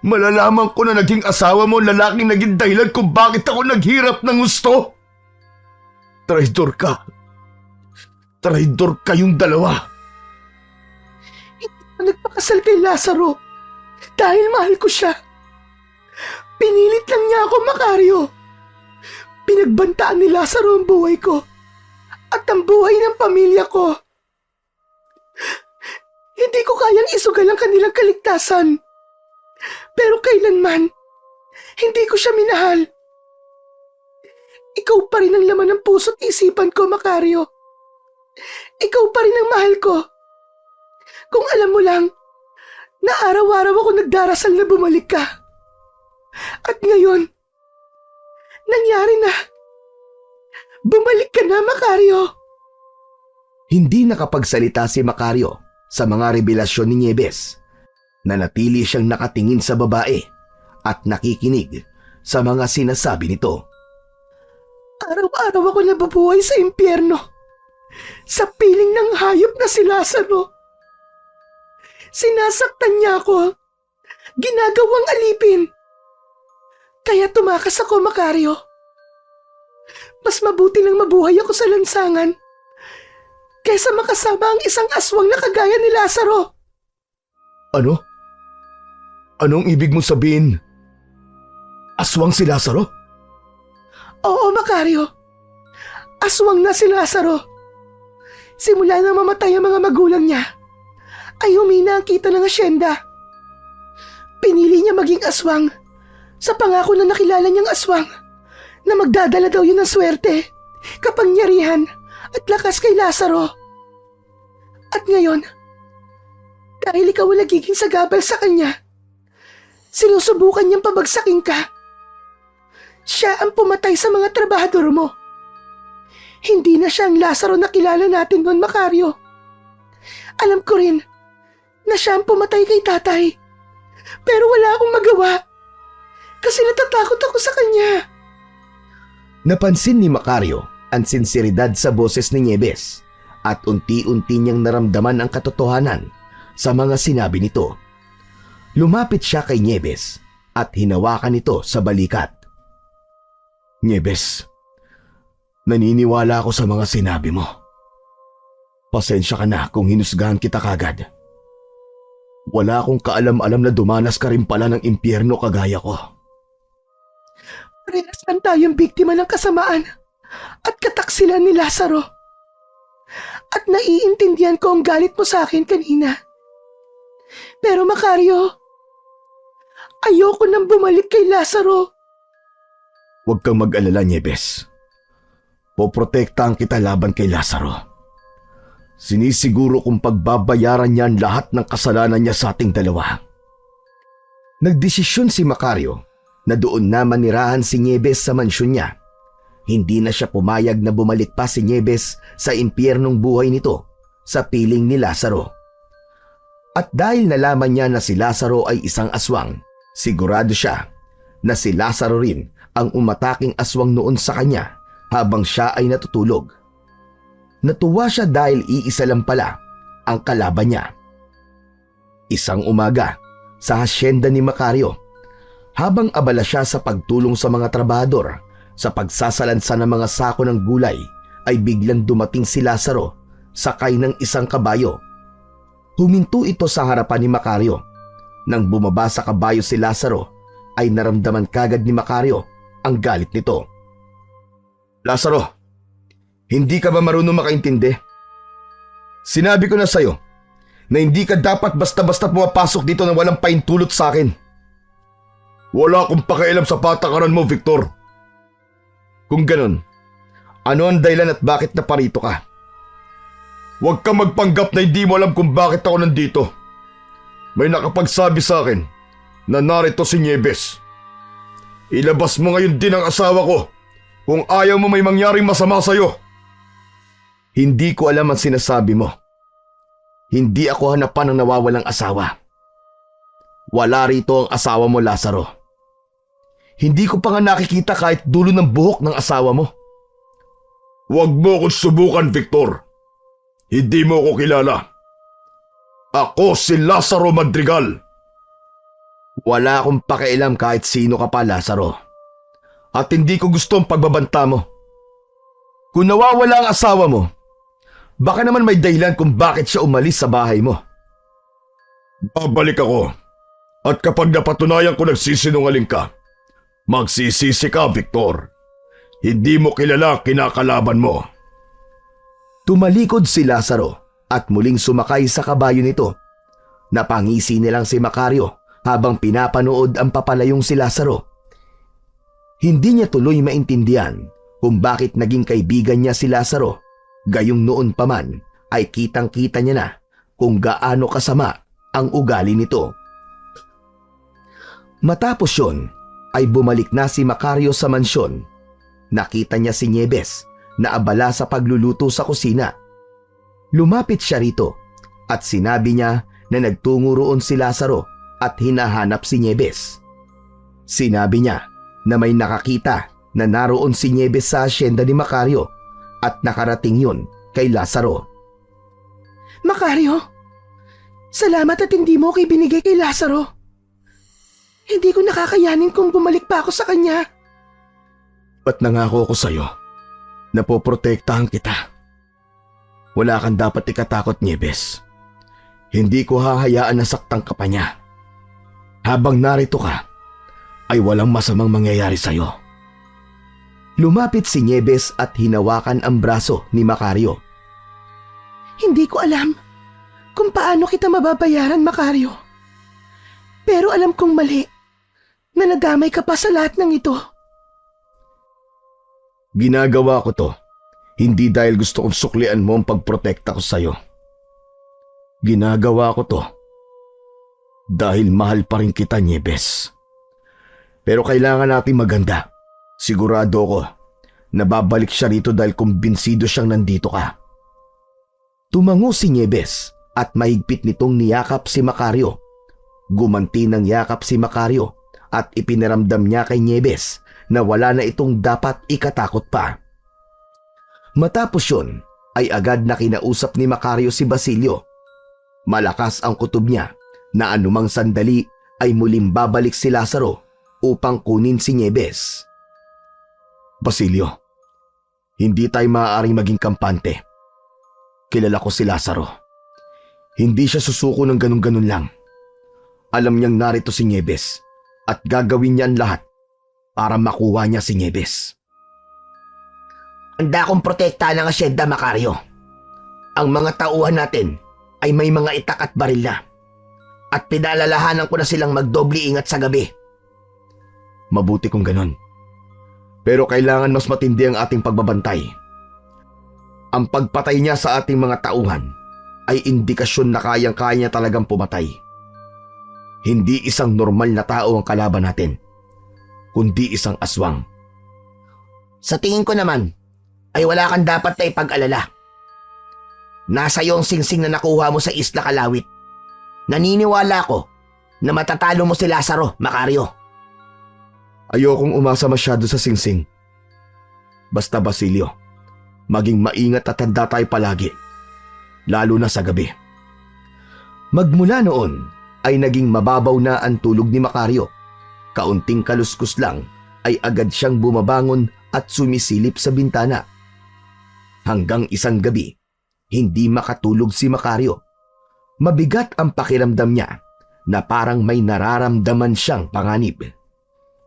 malalaman ko na naging asawa mo ang lalaking naging dahilan kung bakit ako naghirap ng gusto. Traidor ka. Traidor kayong dalawa. Nagpakasal kay Lazaro dahil mahal ko siya. Pinilit lang niya ako, Macario. Pinagbantaan ni Lazaro ang buhay ko at ang buhay ng pamilya ko. Hindi ko kayang isugal ang kanilang kaligtasan. Pero kailanman, hindi ko siya minahal. Ikaw pa rin ang laman ng puso't isipan ko, Macario. Ikaw pa rin ang mahal ko. Kung alam mo lang, na araw-araw ako nagdarasal na bumalik ka. At ngayon, nangyari na. Bumalik ka na, Macario. Hindi nakapagsalita si Macario sa mga revelasyon ni Nieves. Nanatili siyang nakatingin sa babae at nakikinig sa mga sinasabi nito. Araw-araw ako nabubuhay sa impyerno. Sa piling ng hayop na si Lazaro. Sinasaktan niya ako. Ginagawang alipin. Kaya tumakas ako, Macario. Mas mabuti nang mabuhay ako sa lansangan kaysa makasama ang isang aswang na kagaya ni Lazaro. Ano? Anong ibig mong sabihin? Aswang si Lazaro? Oo, Macario. Aswang na si Lazaro. Simula na mamatay ang mga magulang niya, ay humina ang kita ng asyenda. Pinili niya maging aswang sa pangako na nakilala niyang aswang na magdadala daw yun ng swerte, kapangyarihan at lakas kay Lazaro. At ngayon, dahil ikaw ang nagiging sagabal sa kanya, sinusubukan niyang pabagsakin ka. Siya ang pumatay sa mga trabahador mo. Hindi na siya ang Lazaro na kilala natin noon, Macario. Alam ko rin na siya ang pumatay kay tatay. Pero wala akong magawa kasi natatakot ako sa kanya. Napansin ni Macario ang sinseridad sa boses ni Nieves at unti-unti niyang naramdaman ang katotohanan sa mga sinabi nito. Lumapit siya kay Nieves at hinawakan ito sa balikat. Nieves, naniniwala ako sa mga sinabi mo. Pasensya ka na kung hinusgahan kita kagad. Wala akong kaalam-alam na dumanas ka rin pala ng impyerno kagaya ko. Parehas lang tayong biktima ng kasamaan at kataksilan ni Lazaro. At naiintindihan ko ang galit mo sa akin kanina. Pero Macario, ayoko nang bumalik kay Lazaro. Huwag kang mag-alala, Nieves. Poprotektahan kita laban kay Lazaro. Sinisiguro kong pagbabayaran niya ang lahat ng kasalanan niya sa ating dalawa. Nagdesisyon si Macario na doon na manirahan si Nieves sa mansyon niya. Hindi na siya pumayag na bumalik pa si Nieves sa impyernong buhay nito sa piling ni Lazaro. At dahil nalaman niya na si Lazaro ay isang aswang, sigurado siya na si Lazaro rin ang umataking aswang noon sa kanya habang siya ay natutulog. Natuwa siya dahil iisa lang pala ang kalaban niya. Isang umaga sa hasyenda ni Macario, habang abala siya sa pagtulong sa mga trabahador sa pagsasalansan ng mga sako ng gulay, ay biglang dumating si Lazaro sakay ng isang kabayo. Huminto ito sa harapan ni Macario. Nang bumaba sa kabayo si Lazaro, ay naramdaman kagad ni Macario ang galit nito. Lazaro, hindi ka ba marunong makaintindi? Sinabi ko na sa'yo na hindi ka dapat basta-basta pumapasok dito na walang paintulot sa akin. Wala akong pakialam sa patakaran mo, Victor. Kung ganun, ano ang dahilan at bakit naparito ka? Huwag kang magpanggap na hindi mo alam kung bakit ako nandito. May nakapagsabi sa akin na narito si Nieves. Ilabas mo ngayon din ang asawa ko kung ayaw mo may mangyaring masama sa'yo. Hindi ko alam ang sinasabi mo. Hindi ako hanapan ng nawawalang asawa. Wala rito ang asawa mo, Lazaro. Hindi ko pa nga nakikita kahit dulo ng buhok ng asawa mo. Huwag mo akong subukan, Victor. Hindi mo ako kilala. Ako si Lazaro Madrigal. Wala akong pakialam kahit sino ka pa, Lazaro. At hindi ko gusto ang pagbabanta mo. Kung nawawala ang asawa mo, baka naman may dahilan kung bakit siya umalis sa bahay mo. Babalik ako. At kapag napatunayan ko nagsisinungaling ka, magsisisi ka, Victor. Hindi mo kilala kinakalaban mo. Tumalikod si Lazaro at muling sumakay sa kabayo nito. Napangisi nilang si Macario habang pinapanood ang papalayong si Lazaro. Hindi niya tuloy maintindihan kung bakit naging kaibigan niya si Lazaro, gayong noon pa man ay kitang-kita niya na kung gaano kasama ang ugali nito. Matapos yun, ay bumalik na si Macario sa mansyon. Nakita niya si Nieves na abala sa pagluluto sa kusina. Lumapit siya rito at sinabi niya na nagtungo roon si Lazaro at hinahanap si Nieves. Sinabi niya na may nakakita na naroon si Nieves sa asyenda ni Macario at nakarating yun kay Lazaro. Macario, salamat at hindi mo ko ibinigay kay Lazaro. Hindi ko nakakayanin kung bumalik pa ako sa kanya. At nangako ko sa'yo na poprotektahan kita. Wala kang dapat ikatakot, Nieves. Hindi ko hahayaan na saktan ka pa niya. Habang narito ka, ay walang masamang mangyayari sa'yo. Lumapit si Nieves at hinawakan ang braso ni Macario. Hindi ko alam kung paano kita mababayaran, Macario. Pero alam kong mali na nadamay ka pa sa lahat ng ito. Ginagawa ko to, hindi dahil gusto kong suklian mo ang pagprotekta ko sa'yo. Ginagawa ko to dahil mahal pa rin kita, Nieves. Pero kailangan natin maganda. Sigurado ko na babalik siya rito dahil kumbinsido siyang nandito ka. Tumango si Nieves at mahigpit nitong niyakap si Macario. Gumanti ng yakap si Macario at ipinaramdam niya kay Nieves na wala na itong dapat ikatakot pa. Matapos yun, ay agad na kinausap ni Macario si Basilio. Malakas ang kutob niya na anumang sandali ay muling babalik si Lazaro upang kunin si Nieves. Basilio, hindi tayo maaaring maging kampante. Kilala ko si Lazaro. Hindi siya susuko ng ganun-ganun lang. Alam niyang narito si Nieves at gagawin niya ang lahat para makuha niya si Nieves. Handa akong protektahan ng asyenda, Macario. Ang mga tauhan natin ay may mga itak at baril na. At pinalalahanan ko na silang magdobli ingat sa gabi. Mabuti kung ganun. Pero kailangan mas matindi ang ating pagbabantay. Ang pagpatay niya sa ating mga tauhan ay indikasyon na kayang-kaya niya talagang pumatay. Hindi isang normal na tao ang kalaban natin, kundi isang aswang. Sa tingin ko naman, ay wala kang dapat na ipag-alala. Nasa iyo ang singsing na nakuha mo sa Isla Kalawit. Naniniwala ko na matatalo mo si Lazaro, Macario. Ayokong umasa masyado sa singsing. Basta Basilio, maging maingat at handa tayo palagi, lalo na sa gabi. Magmula noon, ay naging mababaw na ang tulog ni Macario. Kaunting kaluskus lang ay agad siyang bumabangon at sumisilip sa bintana. Hanggang isang gabi, hindi makatulog si Macario. Mabigat ang pakiramdam niya na parang may nararamdaman siyang panganib.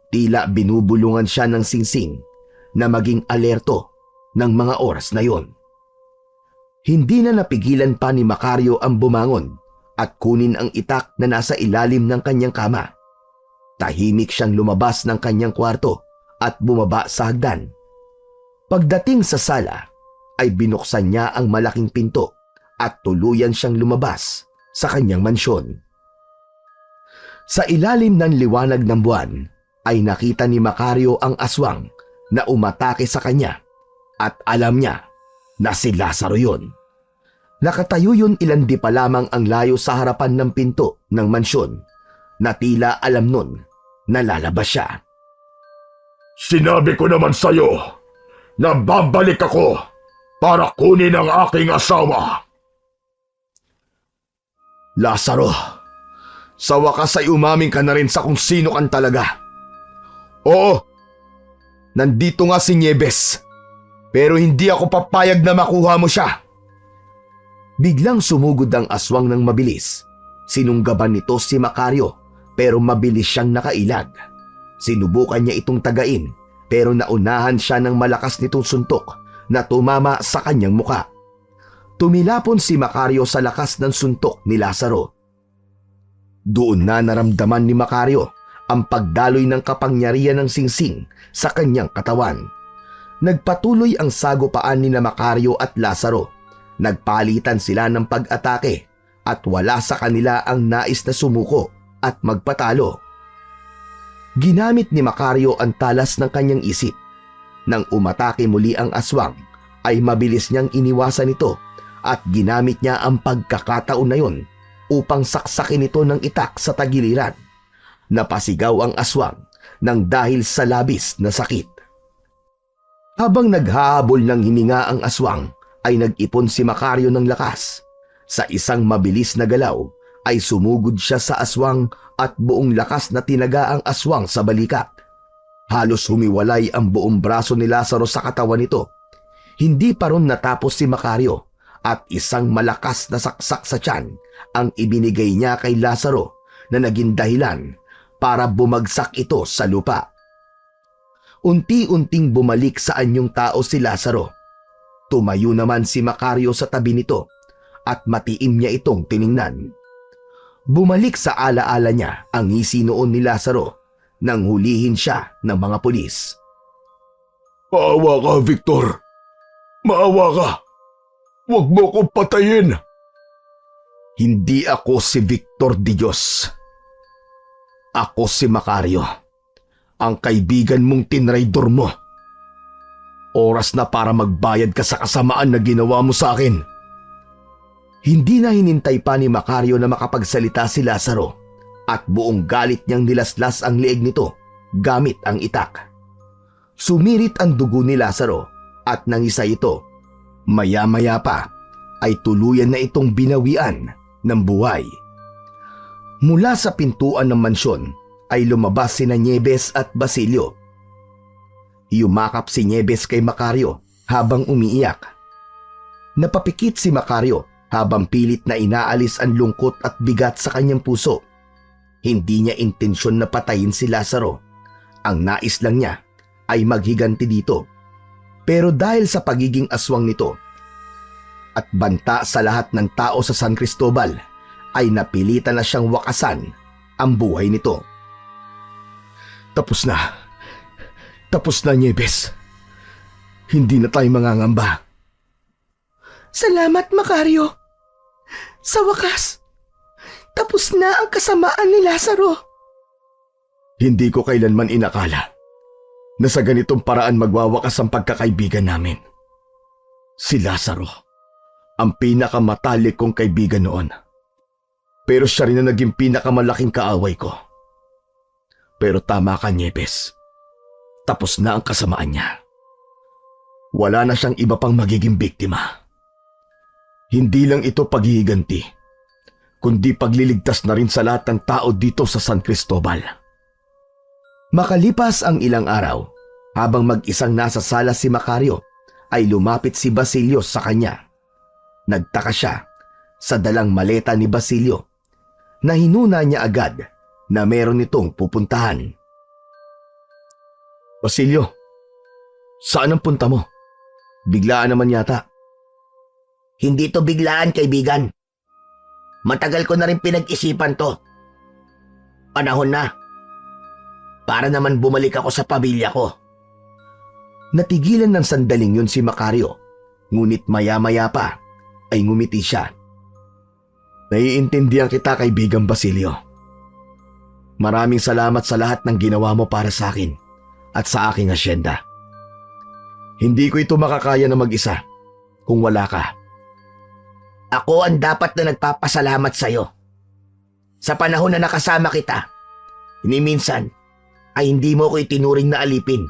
Tila binubulungan siya ng singsing na maging alerto ng mga oras na yon. Hindi na napigilan pa ni Macario ang bumangon at kunin ang itak na nasa ilalim ng kanyang kama. Tahimik siyang lumabas ng kanyang kwarto at bumaba sa hagdan. Pagdating sa sala, ay binuksan niya ang malaking pinto at tuluyan siyang lumabas sa kanyang mansyon. Sa ilalim ng liwanag ng buwan, ay nakita ni Macario ang aswang na umatake sa kanya at alam niya na si Lazaro yun. Nakatayo yun ilan di pa lamang ang layo sa harapan ng pinto ng mansyon na tila alam nun na lalabas siya. Sinabi ko naman sa'yo na babalik ako para kunin ang aking asawa. Lazaro, sa wakas ay umaming ka na rin sa kung sino kan talaga. Oo, nandito nga si Nieves, pero hindi ako papayag na makuha mo siya. Biglang sumugod ang aswang ng mabilis. Sinunggaban nito si Macario pero mabilis siyang nakailag. Sinubukan niya itong tagain pero naunahan siya ng malakas nitong suntok na tumama sa kanyang muka. Tumilapon si Macario sa lakas ng suntok ni Lazaro. Doon na naramdaman ni Macario ang pagdaloy ng kapangyarihan ng singsing sa kanyang katawan. Nagpatuloy ang sagupaan ni Macario at Lazaro. Nagpalitan sila ng pag-atake at wala sa kanila ang nais na sumuko at magpatalo. Ginamit ni Macario ang talas ng kanyang isip. Nang umatake muli ang aswang, ay mabilis niyang iniwasan ito at ginamit niya ang pagkakataon na yun upang saksakin ito ng itak sa tagiliran. Napasigaw ang aswang nang dahil sa labis na sakit. Habang naghahabol ng hininga ang aswang, ay nag-ipon si Macario ng lakas. Sa isang mabilis na galaw, ay sumugod siya sa aswang at buong lakas na tinaga ang aswang sa balikat. Halos humiwalay ang buong braso ni Lazaro sa katawan nito. Hindi pa ron natapos si Macario at isang malakas na saksak sa tiyan ang ibinigay niya kay Lazaro na naging dahilan para bumagsak ito sa lupa. Unti-unting bumalik sa anyong tao si Lazaro. Tumayo naman si Macario sa tabi nito at matiim niya itong tiningnan. Bumalik sa alaala niya ang ngisi noon ni Lazaro nang hulihin siya ng mga pulis. Maawa ka, Victor. Maawa ka. Huwag mo akong patayin. Hindi ako si Victor de Dios. Ako si Macario, ang kaibigan mong tinraidor mo. Oras na para magbayad ka sa kasamaan na ginawa mo sa akin. Hindi na hinintay pa ni Macario na makapagsalita si Lazaro at buong galit niyang nilaslas ang leeg nito gamit ang itak. Sumirit ang dugo ni Lazaro at nangisa ito. Maya-maya pa ay tuluyan na itong binawian ng buhay. Mula sa pintuan ng mansyon ay lumabas sina Nieves at Basilio. Yumakap si Nieves kay Macario habang umiiyak. Napapikit si Macario habang pilit na inaalis ang lungkot at bigat sa kanyang puso. Hindi niya intensyon na patayin si Lazaro. Ang nais lang niya ay maghiganti dito. Pero dahil sa pagiging aswang nito at banta sa lahat ng tao sa San Cristobal, ay napilitan na siyang wakasan ang buhay nito. Tapos na. Tapos na, Nieves. Hindi na tayo mangangamba. Salamat, Macario. Sa wakas, tapos na ang kasamaan ni Lazaro. Hindi ko kailanman inakala na sa ganitong paraan magwawakas ang pagkakaibigan namin. Si Lazaro, ang pinakamatalik kong kaibigan noon. Pero siya rin na naging pinakamalaking kaaway ko. Pero tama ka, Nieves. Tapos na ang kasamaan niya. Wala na siyang iba pang magiging biktima. Hindi lang ito paghihiganti, kundi pagliligtas na rin sa lahat ng tao dito sa San Cristobal. Makalipas ang ilang araw, habang mag-isang nasa sala si Macario, ay lumapit si Basilio sa kanya. Nagtaka siya sa dalang maleta ni Basilio na hinuna niya agad na meron itong pupuntahan. Basilio, saan ang punta mo? Biglaan naman yata. Hindi to biglaan, kaibigan. Matagal ko na rin pinag-isipan to. Panahon na. Para naman bumalik ako sa pamilya ko. Natigilan ng sandaling yun si Macario, ngunit maya-maya pa ay ngumiti siya. Naiintindihan kita, kaibigang Basilio. Maraming salamat sa lahat ng ginawa mo para sa akin at sa aking asyenda. Hindi ko ito makakaya na mag-isa kung wala ka. Ako ang dapat na nagpapasalamat sa'yo. Sa panahon na nakasama kita, minsan ay hindi mo ko itinuring na alipin.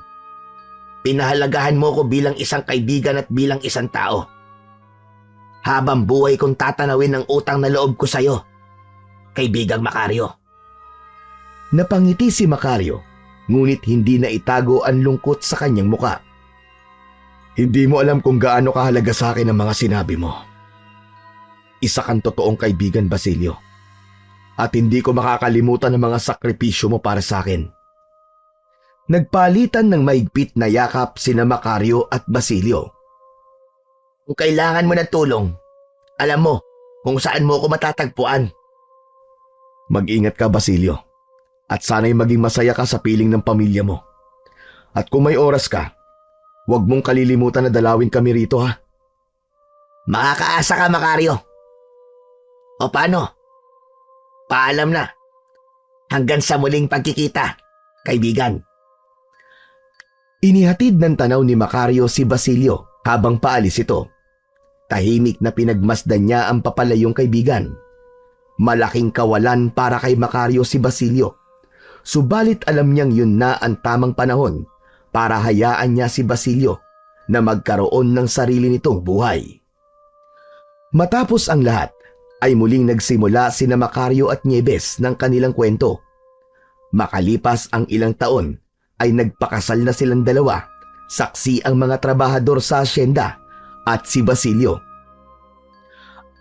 Pinahalagahan mo ko bilang isang kaibigan at bilang isang tao. Habang buhay kong tatanawin ang utang na loob ko sa'yo, kaibigang Macario. Napangiti si Macario, ngunit hindi na itago ang lungkot sa kanyang muka. Hindi mo alam kung gaano kahalaga sa akin ang mga sinabi mo. Isa kang totoong kaibigan, Basilio. At hindi ko makakalimutan ang mga sakripisyo mo para sa akin. Nagpalitan ng maigpit na yakap sina Macario at Basilio. Kung kailangan mo ng tulong, Alam mo kung saan mo ako matatagpuan. Mag-ingat ka, Basilio. At sana'y maging masaya ka sa piling ng pamilya mo. At kung may oras ka, huwag mong kalilimutan na dalawin kami rito, ha? Makakaasa ka, Macario. O paano? Paalam na. Hanggang sa muling pagkikita, kaibigan. Inihatid ng tanaw ni Macario si Basilio habang paalis ito. Tahimik na pinagmasdan niya ang papalayong kaibigan. Malaking kawalan para kay Macario si Basilio. Subalit alam niyang yun na ang tamang panahon para hayaan niya si Basilio na magkaroon ng sarili nitong buhay. Matapos ang lahat, ay muling nagsimula sina Macario at Nieves ng kanilang kwento. Makalipas ang ilang taon, ay nagpakasal na silang dalawa, saksi ang mga trabahador sa asyenda at si Basilio.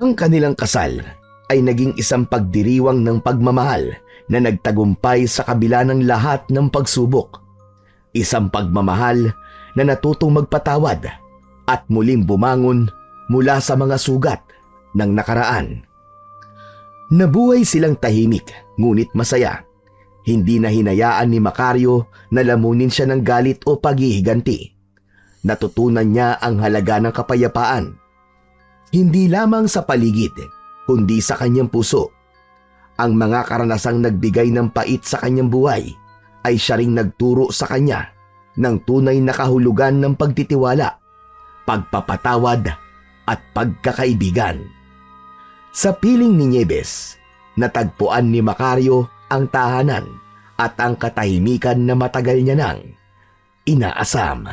Ang kanilang kasal ay naging isang pagdiriwang ng pagmamahal na nagtagumpay sa kabila ng lahat ng pagsubok. Isang pagmamahal na natutong magpatawad at muling bumangon mula sa mga sugat ng nakaraan. Nabuhay silang tahimik ngunit masaya. Hindi na hinayaan ni Macario na lamunin siya ng galit o paghihiganti. Natutunan niya ang halaga ng kapayapaan. Hindi lamang sa paligid, kundi sa kanyang puso. Ang mga karanasang nagbigay ng pait sa kanyang buhay ay siya ring nagturo sa kanya ng tunay na kahulugan ng pagtitiwala, pagpapatawad at pagkakaibigan. Sa piling ni Nieves, natagpuan ni Macario ang tahanan at ang katahimikan na matagal niya nang inaasam.